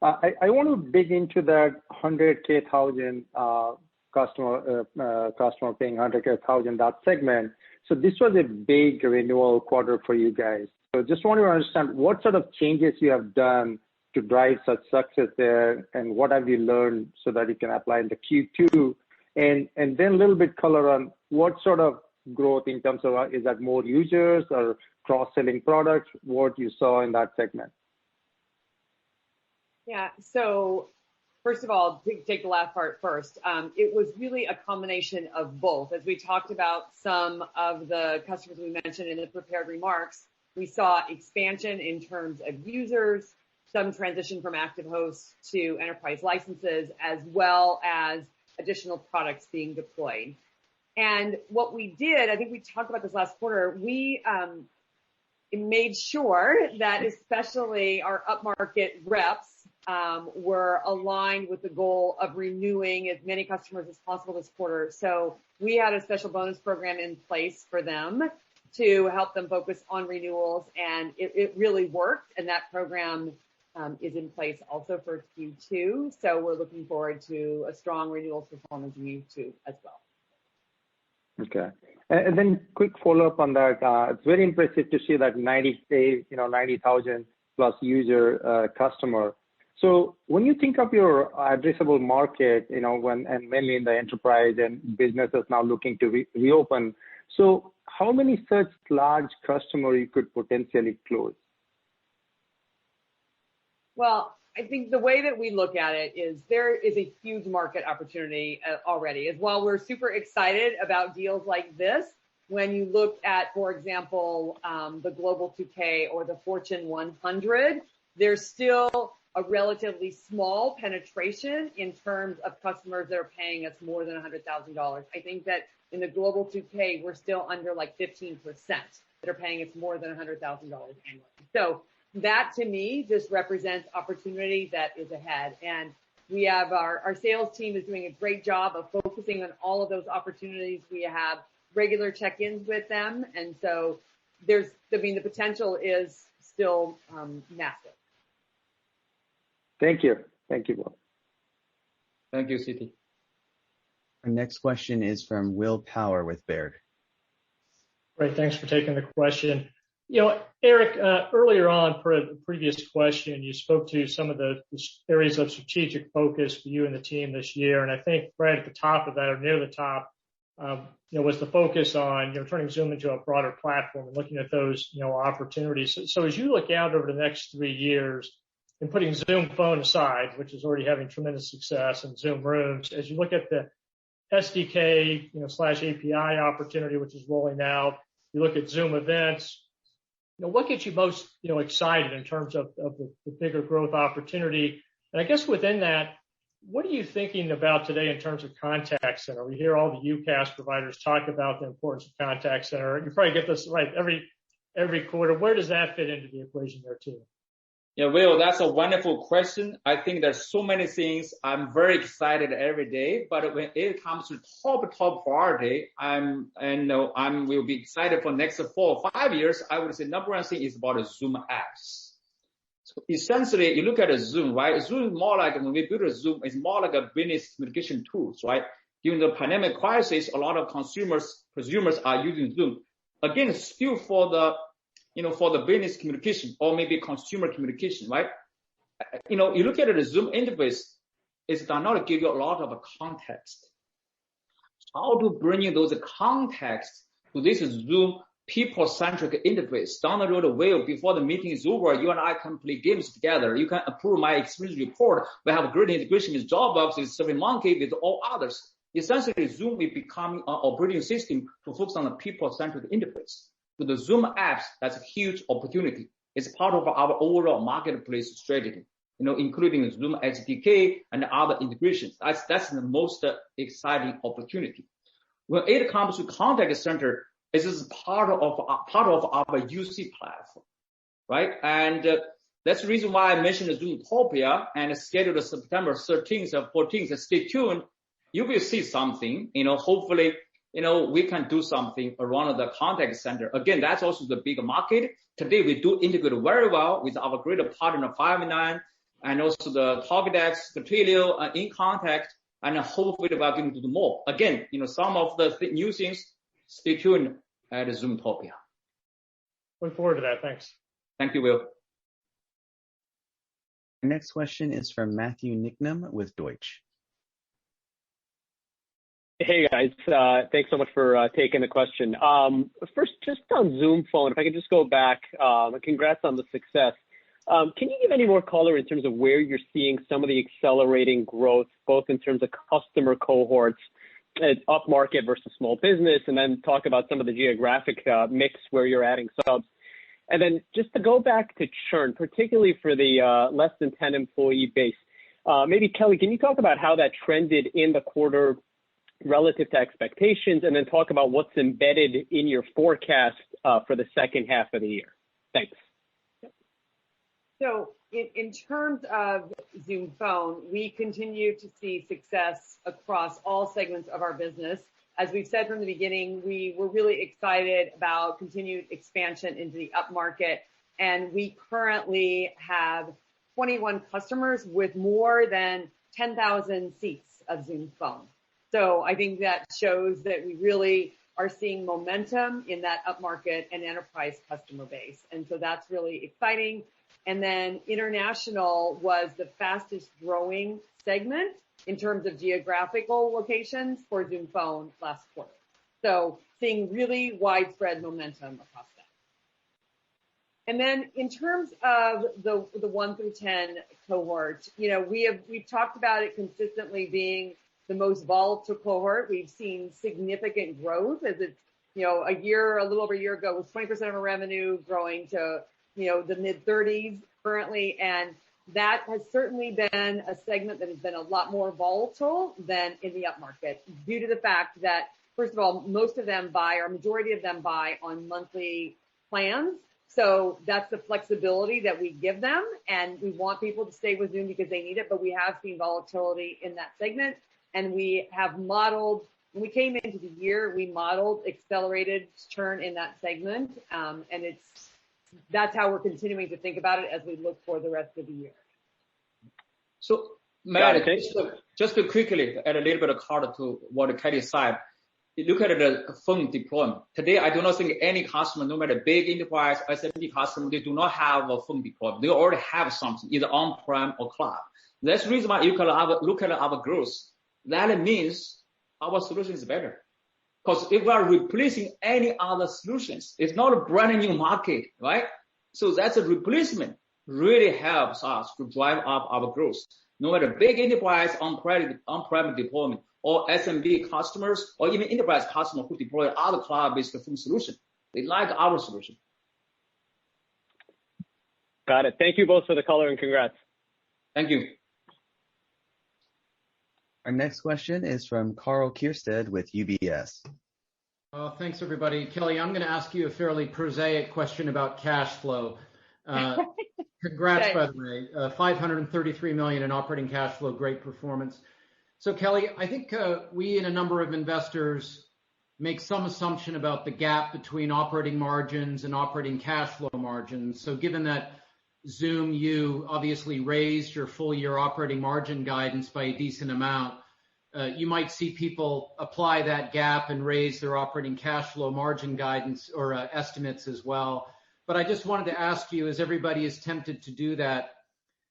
I want to dig into that 100,000 customer paying 100,000, that segment. So this was a big renewal quarter for you guys. So just want to understand what sort of changes you have done to drive such success there, and what have you learned so that you can apply in the Q2, and then a little bit color on what sort of growth in terms of, is that more users or cross-selling products, what you saw in that segment? Yeah, so first of all, take the last part first. It was really a combination of both. As we talked about some of the customers we mentioned in the prepared remarks, we saw expansion in terms of users, some transition from active hosts to enterprise licenses, as well as additional products being deployed. And what we did, I think we talked about this last quarter, we made sure that especially our upmarket reps were aligned with the goal of renewing as many customers as possible this quarter. So we had a special bonus program in place for them to help them focus on renewals, and it really worked. And that program is in place also for Q2. So we're looking forward to a strong renewals performance in Q2 as well. Okay. And then quick follow-up on that. It's very impressive to see that 90,000 plus user customer. So when you think of your addressable market, and mainly in the enterprise and businesses now looking to reopen, so how many such large customers you could potentially close? Well, I think the way that we look at it is there is a huge market opportunity already. As while we're super excited about deals like this, when you look at, for example, the Global 2K or the Fortune 100, there's still a relatively small penetration in terms of customers that are paying us more than $100,000. I think that in the Global 2K, we're still under like 15% that are paying us more than $100,000 annually. So that to me just represents opportunity that is ahead. And we have our sales team is doing a great job of focusing on all of those opportunities. We have regular check-ins with them. And so the potential is still massive. Thank you. Thank you both. Thank you, Siti. Our next question is from Will Power with Baird. Great. Thanks for taking the question. Eric, earlier on for a previous question, you spoke to some of the areas of strategic focus for you and the team this year. And I think right at the top of that, or near the top, was the focus on, turning Zoom into a broader platform and looking at those, opportunities. So as you look out over the next 3 years and putting Zoom Phone aside, which is already having tremendous success, and Zoom Rooms, as you look at the SDK, / API opportunity, which is rolling out, you look at Zoom Events, what gets you most, excited in terms of the bigger growth opportunity? And I guess within that, what are you thinking about today in terms of contact center? We hear all the UCaaS providers talk about the importance of contact center. You probably get this right every quarter. Where does that fit into the equation there too? Yeah, Will, that's a wonderful question. I think there's so many things. I'm very excited every day, but when it comes to top priority, will be excited for next 4 or 5 years. I would say number one thing is about the Zoom apps. So essentially, you look at a Zoom, right? Zoom is more like, when we build a Zoom, it's more like a business communication tools, right? During the pandemic crisis, a lot of consumers are using Zoom. Again, still for the business communication or maybe consumer communication, right? You look at the Zoom interface, it does not give you a lot of context. How to bring in those contexts to this Zoom people-centric interface? Down the road, Will, before the meeting is over, you and I can play games together. You can approve my experience report. We have a great integration with Dropbox, with SurveyMonkey, with all others. Essentially, Zoom will become an operating system to focus on the people-centric interface. To the Zoom apps, that's a huge opportunity. It's part of our overall marketplace strategy, including Zoom SDK and other integrations. That's the most exciting opportunity. When it comes to contact center, this is part of our UC platform, right? And that's the reason why I mentioned Zoomtopia and scheduled September 13th or 14th. Stay tuned. You will see something, hopefully, we can do something around the contact center. Again, that's also the big market. Today, we do integrate very well with our great partner, Five9, and also the Talkdesk, the Twilio, InContact, and hopefully we are going to do more. Again, some of the new things, stay tuned at Zoomtopia. Look forward to that. Thanks. Thank you, Will. Our next question is from Matthew Nicknam with Deutsche. Hey guys, thanks so much for taking the question. First, just on Zoom Phone, if I could just go back, congrats on the success. Can you give any more color in terms of where you're seeing some of the accelerating growth, both in terms of customer cohorts, up market versus small business, and then talk about some of the geographic mix where you're adding subs? And then just to go back to churn, particularly for the less than 10 employee base, maybe Kelly, can you talk about how that trended in the quarter relative to expectations, and then talk about what's embedded in your forecast for the second half of the year? Thanks. So in terms of Zoom Phone, we continue to see success across all segments of our business. As we've said from the beginning, we were really excited about continued expansion into the upmarket, and we currently have 21 customers with more than 10,000 seats of Zoom Phone. So I think that shows that we really are seeing momentum in that upmarket and enterprise customer base. And so that's really exciting. And then international was the fastest growing segment in terms of geographical locations for Zoom Phone last quarter. So seeing really widespread momentum across that. And then in terms of the 1 through 10 cohort, we've talked about it consistently being the most volatile cohort. We've seen significant growth as it's, a little over a year ago, it was 20% of our revenue growing to, the mid 30s currently. And that has certainly been a segment that has been a lot more volatile than in the upmarket due to the fact that, first of all, majority of them buy on monthly plans. So that's the flexibility that we give them. And we want people to stay with Zoom because they need it, but we have seen volatility in that segment. And we have modeled, when we came into the year, we modeled accelerated churn in that segment. And that's how we're continuing to think about it as we look for the rest of the year. So, Matt, just to quickly add a little bit of color to what Kelly said. look at the phone deployment. Today, I do not think any customer, no matter big enterprise, SMB customer, they do not have a phone deployment. They already have something, either on-prem or cloud. That's the reason why you can look at our growth. That means our solution is better. Because if we are replacing any other solutions, it's not a brand new market, right? So that's a replacement really helps us to drive up our growth. No matter big enterprise on-prem deployment or SMB customers or even enterprise customers who deploy other cloud-based phone solution, they like our solution. Got it. Thank you both for the color and congrats. Thank you. Our next question is from Karl Kierstead with UBS. Thanks, everybody. Kelly, I'm going to ask you a fairly prosaic question about cash flow. Congrats, by the way. $533 million in operating cash flow, great performance. So, Kelly, I think we and a number of investors make some assumption about the gap between operating margins and operating cash flow margins. So given that Zoom, you obviously raised your full year operating margin guidance by a decent amount, you might see people apply that gap and raise their operating cash flow margin guidance or estimates as well. But I just wanted to ask you, as everybody is tempted to do that,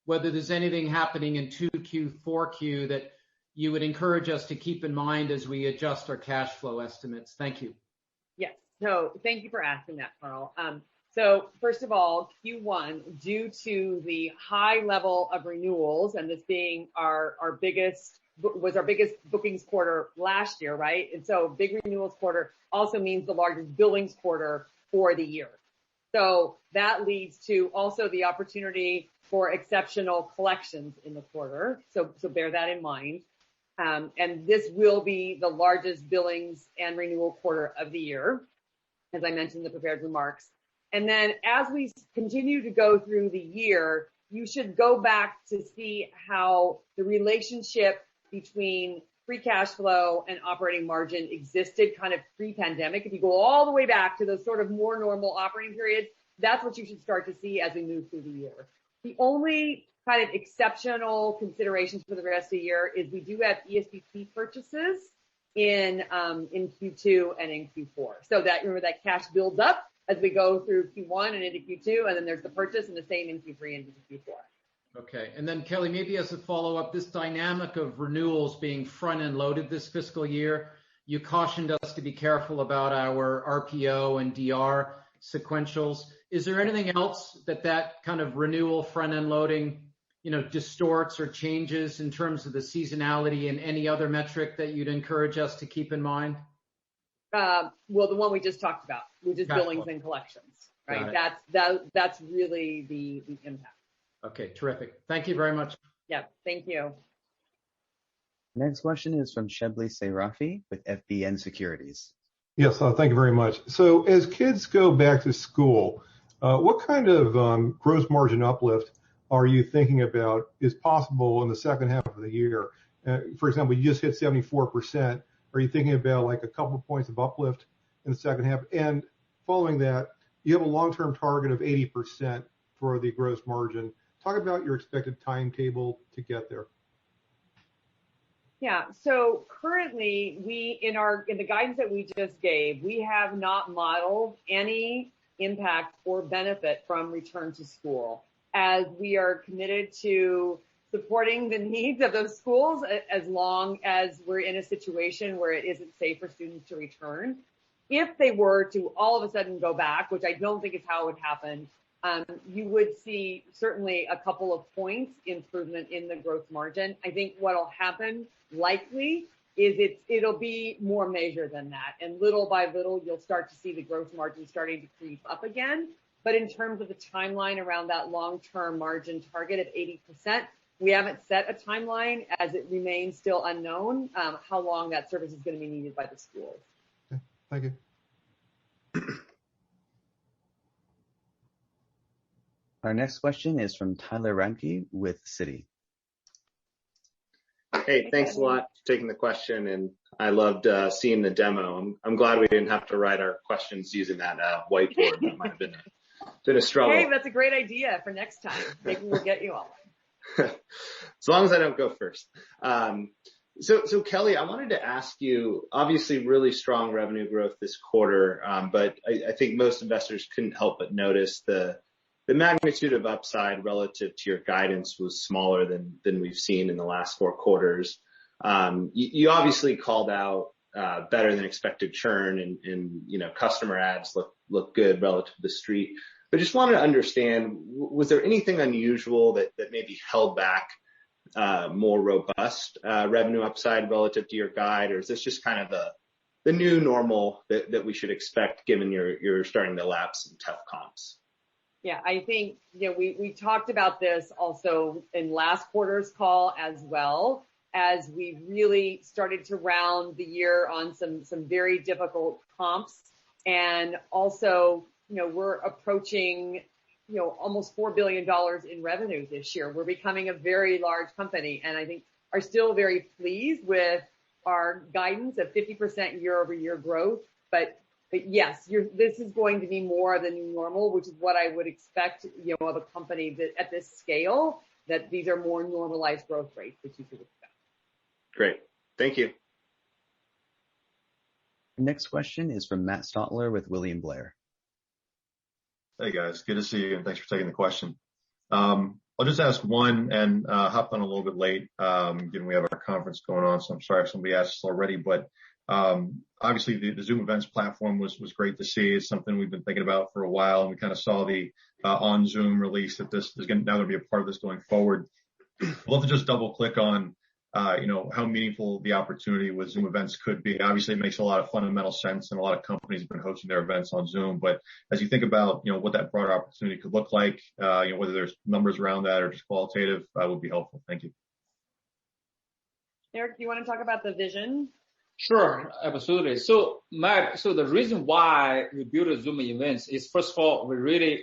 whether there's anything happening in 2Q, 4Q that you would encourage us to keep in mind as we adjust our cash flow estimates. Thank you. Yes. So thank you for asking that, Karl. So first of all, Q1, due to the high level of renewals and this being our biggest bookings quarter last year, right? And so big renewals quarter also means the largest billings quarter for the year. So that leads to also the opportunity for exceptional collections in the quarter. So bear that in mind. And this will be the largest billings and renewal quarter of the year, as I mentioned in the prepared remarks. And then as we continue to go through the year, you should go back to see how the relationship between free cash flow and operating margin existed kind of pre-pandemic. If you go all the way back to those sort of more normal operating periods, that's what you should start to see as we move through the year. The only kind of exceptional considerations for the rest of the year is we do have ESPP purchases in Q2 and in Q4. So that, remember, that cash builds up as we go through Q1 and into Q2, and then there's the purchase and the same in Q3 and into Q4. Okay. And then Kelly, maybe as a follow-up, this dynamic of renewals being front-end loaded this fiscal year, you cautioned us to be careful about our RPO and DR sequentials. Is there anything else that kind of renewal front-end loading, distorts or changes in terms of the seasonality and any other metric that you'd encourage us to keep in mind? Well, the one we just talked about, which is billings and collections, right? That's really the impact. Okay, terrific. Thank you very much. Yeah, thank you. Next question is from Shebly Seyrafi with FBN Securities. Yes, thank you very much. So as kids go back to school, what kind of gross margin uplift are you thinking about is possible in the second half of the year? For example, you just hit 74%. Are you thinking about like a couple of points of uplift in the second half? And following that, you have a long-term target of 80% for the gross margin. Talk about your expected timetable to get there. Yeah. So currently, in the guidance that we just gave, we have not modeled any impact or benefit from return to school, as we are committed to supporting the needs of those schools as long as we're in a situation where it isn't safe for students to return. If they were to all of a sudden go back, which I don't think is how it would happen, you would see certainly a couple of points improvement in the growth margin. I think what'll happen likely is it'll be more measured than that. And little by little, you'll start to see the growth margin starting to creep up again. But in terms of the timeline around that long-term margin target of 80%, we haven't set a timeline, as it remains still unknown how long that service is going to be needed by the schools. Okay, thank you. Our next question is from Tyler Radke with Citi. Hey, thanks a lot for taking the question, and I loved seeing the demo. I'm glad we didn't have to write our questions using that whiteboard. That might have been a struggle. Hey, that's a great idea for next time. Maybe we'll get you all. As long as I don't go first. So Kelly, I wanted to ask you, obviously really strong revenue growth this quarter, but I think most investors couldn't help but notice the magnitude of upside relative to your guidance was smaller than we've seen in the last 4 quarters. You obviously called out better than expected churn and customer adds look good relative to the street. But just wanted to understand, was there anything unusual that maybe held back more robust revenue upside relative to your guide, or is this just kind of the new normal that we should expect given you're starting to lap some tough comps? Yeah, I think we talked about this also in last quarter's call as well, as we really started to round the year on some very difficult comps, and also we're approaching almost $4 billion in revenue this year. We're becoming a very large company, and I think are still very pleased with our guidance of 50% year-over-year growth. But yes, this is going to be more of the new normal, which is what I would expect, of a company that at this scale, that these are more normalized growth rates that you could expect. Great. Thank you. Next question is from Matt Stotler with William Blair. Hey guys, good to see you, and thanks for taking the question. I'll just ask one and hop on a little bit late, given we have our conference going on, so I'm sorry if somebody asked this already, but obviously the Zoom Events platform was great to see. It's something we've been thinking about for a while, and we kind of saw the on Zoom release that this is now going to be a part of this going forward. I'd love to just double click on how meaningful the opportunity with Zoom Events could be. Obviously, it makes a lot of fundamental sense, and a lot of companies have been hosting their events on Zoom. But as you think about, what that broader opportunity could look like, whether there's numbers around that or just qualitative, would be helpful. Thank you. Eric, do you want to talk about the vision? Sure, absolutely. So Matt, the reason why we built a Zoom Events is, first of all, we really,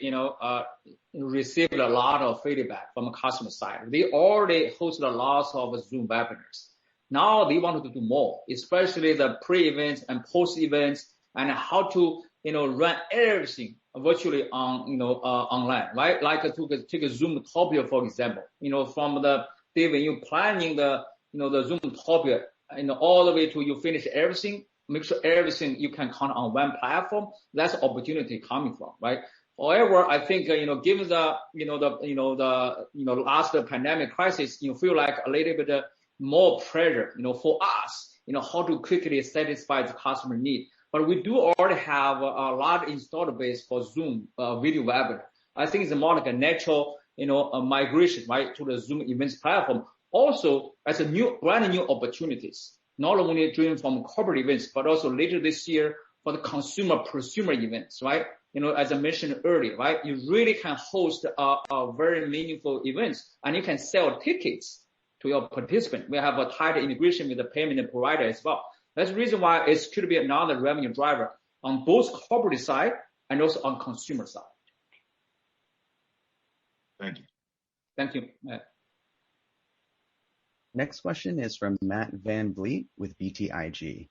received a lot of feedback from the customer side. They already hosted a lot of Zoom webinars. Now they wanted to do more, especially the pre-events and post-events, and how to, run everything virtually on, online, right? Like take a Zoomtopia, for example, from the day when you're planning the Zoomtopia, all the way to you finish everything, make sure everything you can count on one platform. That's opportunity coming from, right? However, I think, given the last pandemic crisis, feel like a little bit more pressure, for us, how to quickly satisfy the customer need. But we do already have a large installed base for Zoom video webinar. I think it's more like a natural, a migration, right, to the Zoom Events platform. Also, as brand new opportunities, not only driven from corporate events, but also later this year for the prosumer events, right? As I mentioned earlier, right? You really can host a very meaningful events, and you can sell tickets to your participant. We have a tight integration with the payment provider as well. That's the reason why it could be another revenue driver on both corporate side and also on consumer side. Thank you. Thank you, Matt. Next question is from Matt Van Vliet with BTIG.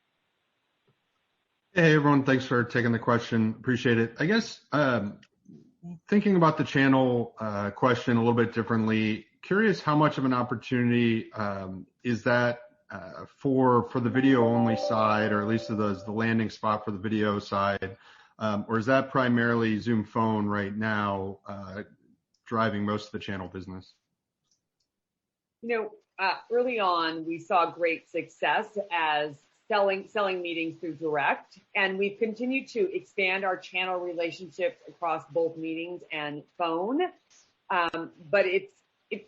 Hey everyone, thanks for taking the question. Appreciate it. I guess thinking about the channel question a little bit differently, curious how much of an opportunity is that for the video only side, or at least the landing spot for the video side, or is that primarily Zoom Phone right now driving most of the channel business? Early on, we saw great success as selling meetings through direct, and we've continued to expand our channel relationships across both meetings and phone. But it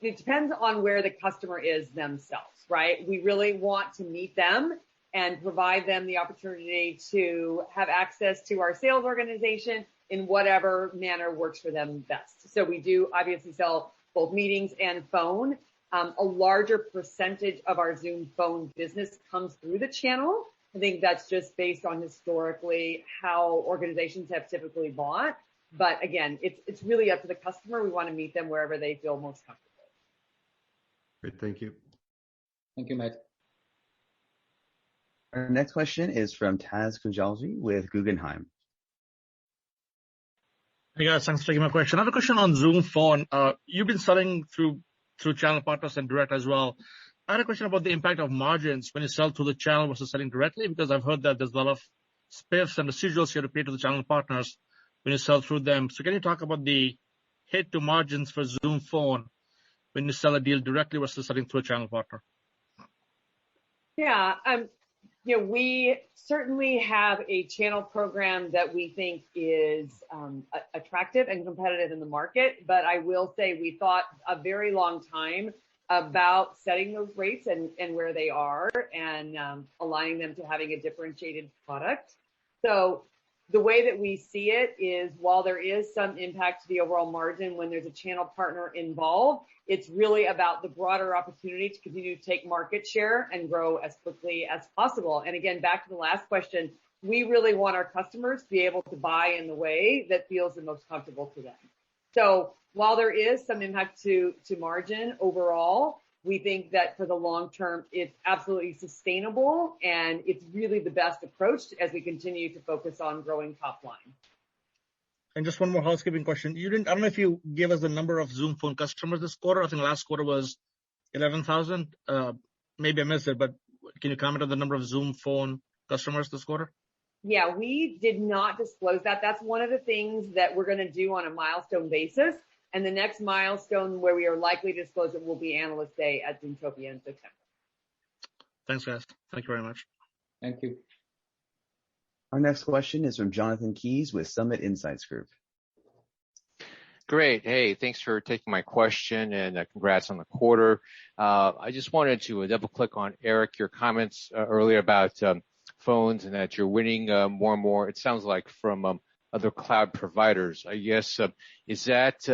depends on where the customer is themselves, right? We really want to meet them and provide them the opportunity to have access to our sales organization in whatever manner works for them best. So we do obviously sell both meetings and phone. A larger percentage of our Zoom Phone business comes through the channel. I think that's just based on historically how organizations have typically bought. But again, it's really up to the customer. We want to meet them wherever they feel most comfortable. Great, thank you. Thank you, Matt. Our next question is from Taz Koujalgi with Guggenheim. Hey guys, thanks for taking my question. I have a question on Zoom Phone. You've been selling through channel partners and direct as well. I had a question about the impact of margins when you sell through the channel versus selling directly, because I've heard that there's a lot of spiffs and residuals you have to pay to the channel partners when you sell through them. So can you talk about the hit to margins for Zoom Phone when you sell a deal directly versus selling through a channel partner? Yeah, we certainly have a channel program that we think is attractive and competitive in the market, but I will say we thought a very long time about setting those rates and where they are and aligning them to having a differentiated product. So the way that we see it is while there is some impact to the overall margin when there's a channel partner involved, it's really about the broader opportunity to continue to take market share and grow as quickly as possible. And again, back to the last question, we really want our customers to be able to buy in the way that feels the most comfortable to them. So while there is some impact to margin overall, we think that for the long term, it's absolutely sustainable and it's really the best approach as we continue to focus on growing top line. And just one more housekeeping question. I don't know if you gave us the number of Zoom Phone customers this quarter. I think last quarter was 11,000. Maybe I missed it, but can you comment on the number of Zoom Phone customers this quarter? Yeah, we did not disclose that. That's one of the things that we're going to do on a milestone basis. And the next milestone where we are likely to disclose it will be Analyst Day at Zoomtopia in September. Thanks, guys. Thank you very much. Thank you. Our next question is from Jonathan Keys with Summit Insights Group. Great. Hey, thanks for taking my question and congrats on the quarter. I just wanted to double click on Eric, your comments earlier about phones and that you're winning more and more. It sounds like from other cloud providers. I guess, is that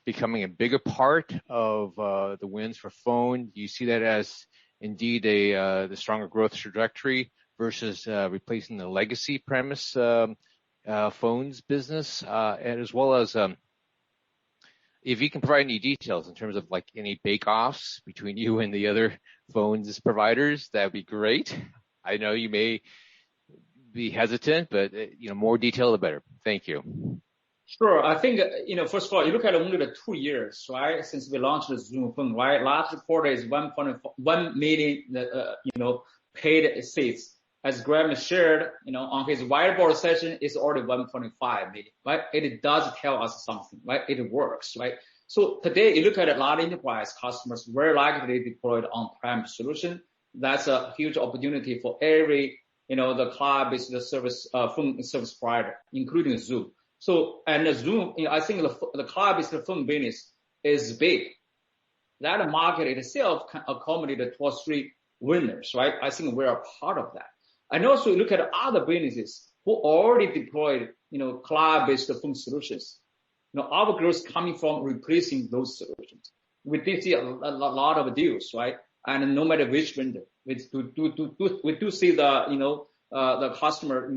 becoming a bigger part of the wins for phone? Do you see that as indeed the stronger growth trajectory versus replacing the legacy premise phones business? And as well as if you can provide any details in terms of like any bake-offs between you and the other phones providers, that'd be great. I know you may be hesitant, but more detail the better. Thank you. Sure. I think, first of all, you look at only the 2 years, right? Since we launched the Zoom Phone, right? Last quarter is 1.1 million, paid seats. As Graham shared, on his whiteboard session, it's already 1.5 million, right? It does tell us something, right? It works, right? So today, you look at a lot of enterprise customers, very likely deployed on-prem solution. That's a huge opportunity for every, the cloud-based service, phone service provider, including Zoom. So, and Zoom, I think the cloud-based phone business is big. That market itself can accommodate the 2 or 3 winners, right? I think we're a part of that. And also look at other businesses who already deployed, cloud-based phone solutions. Our growth coming from replacing those solutions. We did see a lot of deals, right? And no matter which vendor, we do see the customer,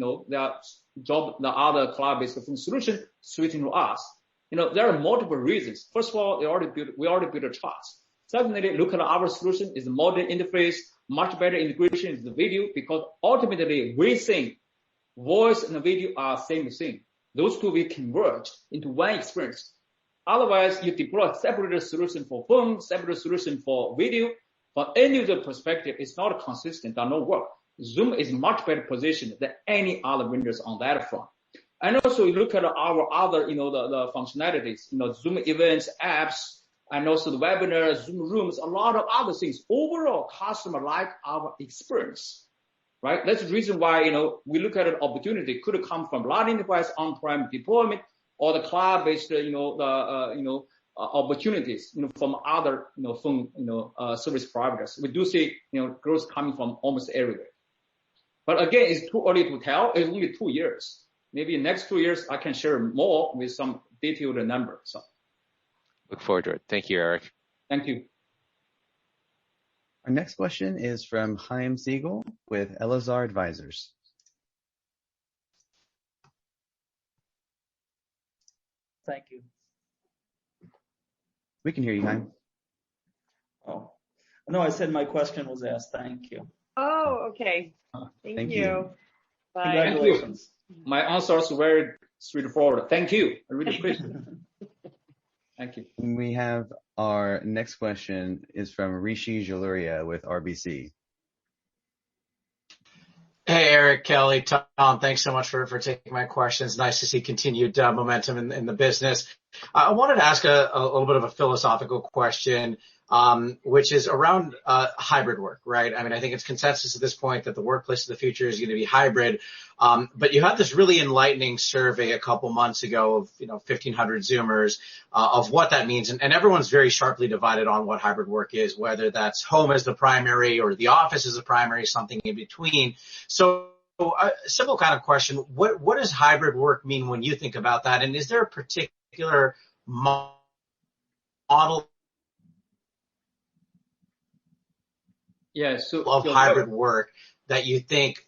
the other cloud-based phone solution switching to us. There are multiple reasons. First of all, we already built a trust. Secondly, look at our solution is a modern interface, much better integration with the video, because ultimately we think voice and video are same thing. Those two will converge into one experience. Otherwise, you deploy a separate solution for phone, separate solution for video. From end user perspective, it's not consistent, does not work. Zoom is much better positioned than any other vendors on that front. And also you look at our other, the functionalities, Zoom events, apps, and also the webinar, Zoom rooms, a lot of other things. Overall, customer like our experience, right? That's the reason why, we look at an opportunity could come from large enterprise on-prem deployment or the cloud-based, opportunities, from other, phone, service providers. We do see, growth coming from almost everywhere. But again, it's too early to tell. It's only 2 years. Maybe in the next 2 years, I can share more with some detailed numbers. So. Look forward to it. Thank you, Eric. Thank you. Our next question is from Chaim Siegel with Elazar Advisors. Thank you. We can hear you, Chaim. Oh, no, I said my question was asked. Thank you. Oh, okay. Thank you. Bye. Congratulations. My answer is very straightforward. Thank you. I really appreciate it. Thank you. We have Our next question is from Rishi Jaluria with RBC. Hey, Eric, Kelly, Tom, thanks so much for taking my questions. Nice to see continued momentum in the business. I wanted to ask a little bit of a philosophical question, which is around hybrid work, right? I mean, I think it's consensus at this point that the workplace of the future is going to be hybrid. But you had this really enlightening survey a couple months ago of 1,500 Zoomers of what that means, and everyone's very sharply divided on what hybrid work is, whether that's home as the primary or the office as the primary, something in between. So a simple kind of question: what does hybrid work mean when you think about that, and is there a particular model of hybrid work that you think?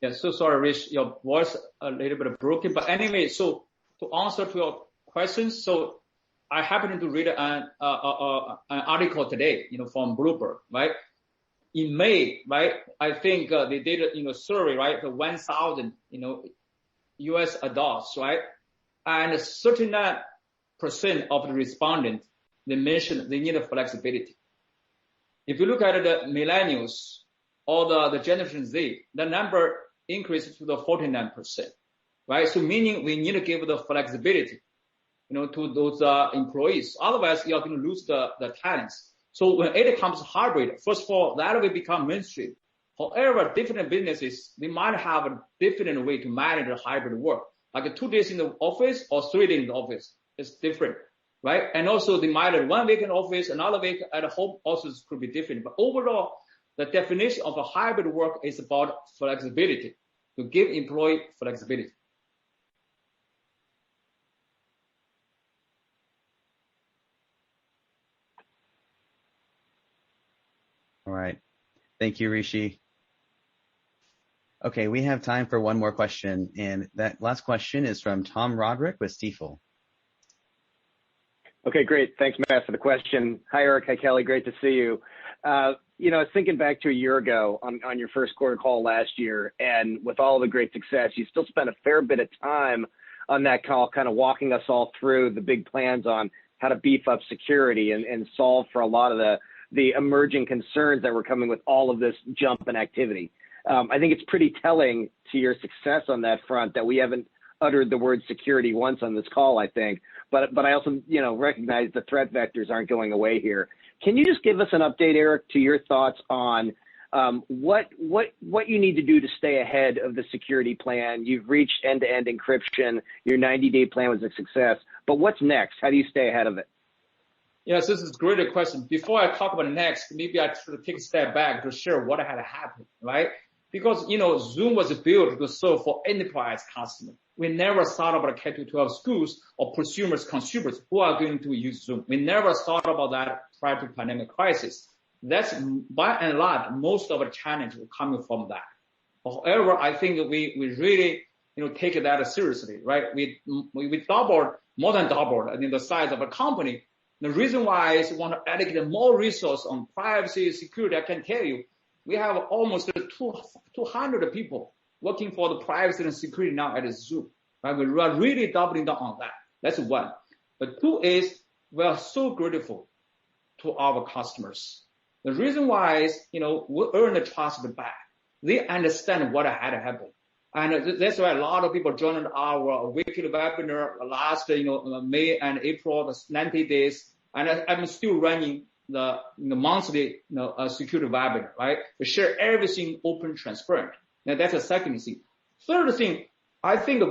Yeah, so sorry, Rich, your voice a little bit broken. But anyway, so to answer to your questions, so I happened to read an article today, from Bloomberg, right? In May, right? I think they did a survey, right? The 1,000, U.S. adults, right? And 39% of the respondents, they mentioned they need flexibility. If you look at the millennials or the Generation Z, the number increased to the 49%, right? So meaning we need to give the flexibility, to those employees. Otherwise, you are going to lose the talents. So when it comes to hybrid, first of all, that will become mainstream. However, different businesses, they might have a different way to manage the hybrid work, like 2 days in the office or 3 days in the office. It's different, right? And also they might have 1 week in office, another week at home also could be different. But overall, the definition of a hybrid work is about flexibility, to give employee flexibility. All right. Thank you, Rishi. Okay, we have time for one more question, and that last question is from Tom Roderick with Stifel. Okay, great. Thanks, Matt, for the question. Hi, Eric. Hi, Kelly. Great to see you. I was thinking back to a year ago on your first quarter call last year, and with all the great success, you still spent a fair bit of time on that call kind of walking us all through the big plans on how to beef up security and solve for a lot of the emerging concerns that were coming with all of this jump in activity. I think it's pretty telling to your success on that front that we haven't uttered the word security once on this call, I think. But I also, recognize the threat vectors aren't going away here. Can you just give us an update, Eric, to your thoughts on what you need to do to stay ahead of the security plan? You've reached end-to-end encryption. Your 90-day plan was a success. But what's next? How do you stay ahead of it? Yes, this is a great question. Before I talk about next, maybe I should take a step back to share what had happened, right? Because, Zoom was built to serve for enterprise customers. We never thought about K-12 schools or consumers who are going to use Zoom. We never thought about that prior to pandemic crisis. That's by and large, most of the challenge will come from that. However, I think we really, take that seriously, right? We doubled, more than doubled, the size of a company. The reason why is we want to allocate more resource on privacy, security. I can tell you, we have almost 200 people working for the privacy and security now at Zoom. Right? We are really doubling down on that. That's one. But two is we are so grateful to our customers. The reason why is, we earn the trust back. They understand what had happened. And that's why a lot of people joined our weekly webinar last, May and April, the 90 days. And I'm still running the monthly, security webinar, right? We share everything open, transparent. Now that's the second thing. Third thing, I think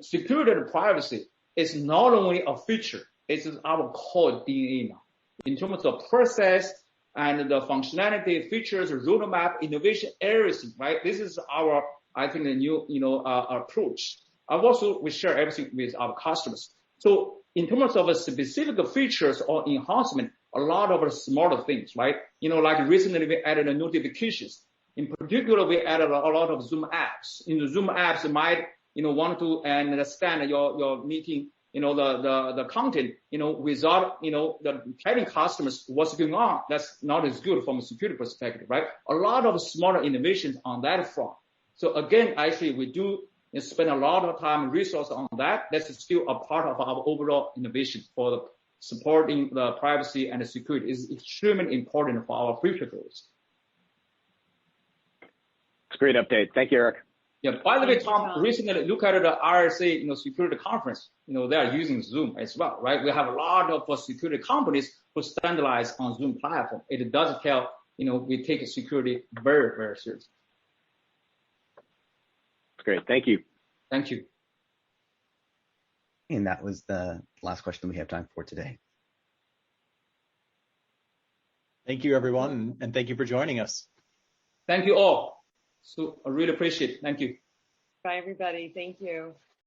security and privacy is not only a feature, it's our core DNA now. In terms of process and the functionality, features, roadmap, innovation, everything, right? This is our, I think, the new, approach. We share everything with our customers. So in terms of specific features or enhancement, a lot of smaller things, right? Like recently we added notifications. In particular, we added a lot of Zoom apps. In the Zoom apps, you might, want to understand your meeting, the content, without, telling customers what's going on. That's not as good from a security perspective, right? A lot of smaller innovations on that front. So again, actually, we do spend a lot of time and resource on that. That's still a part of our overall innovation for supporting the privacy and the security is extremely important for our future growth. It's a great update. Thank you, Eric. Yeah. By the way, Tom, recently look at the RSA, security conference. They are using Zoom as well, right? We have a lot of security companies who standardize on Zoom platform. It does tell, we take security very, very seriously. That's great. Thank you. Thank you. And that was the last question we have time for today. Thank you, everyone, and thank you for joining us. Thank you all. So I really appreciate it. Thank you. Bye, everybody. Thank you.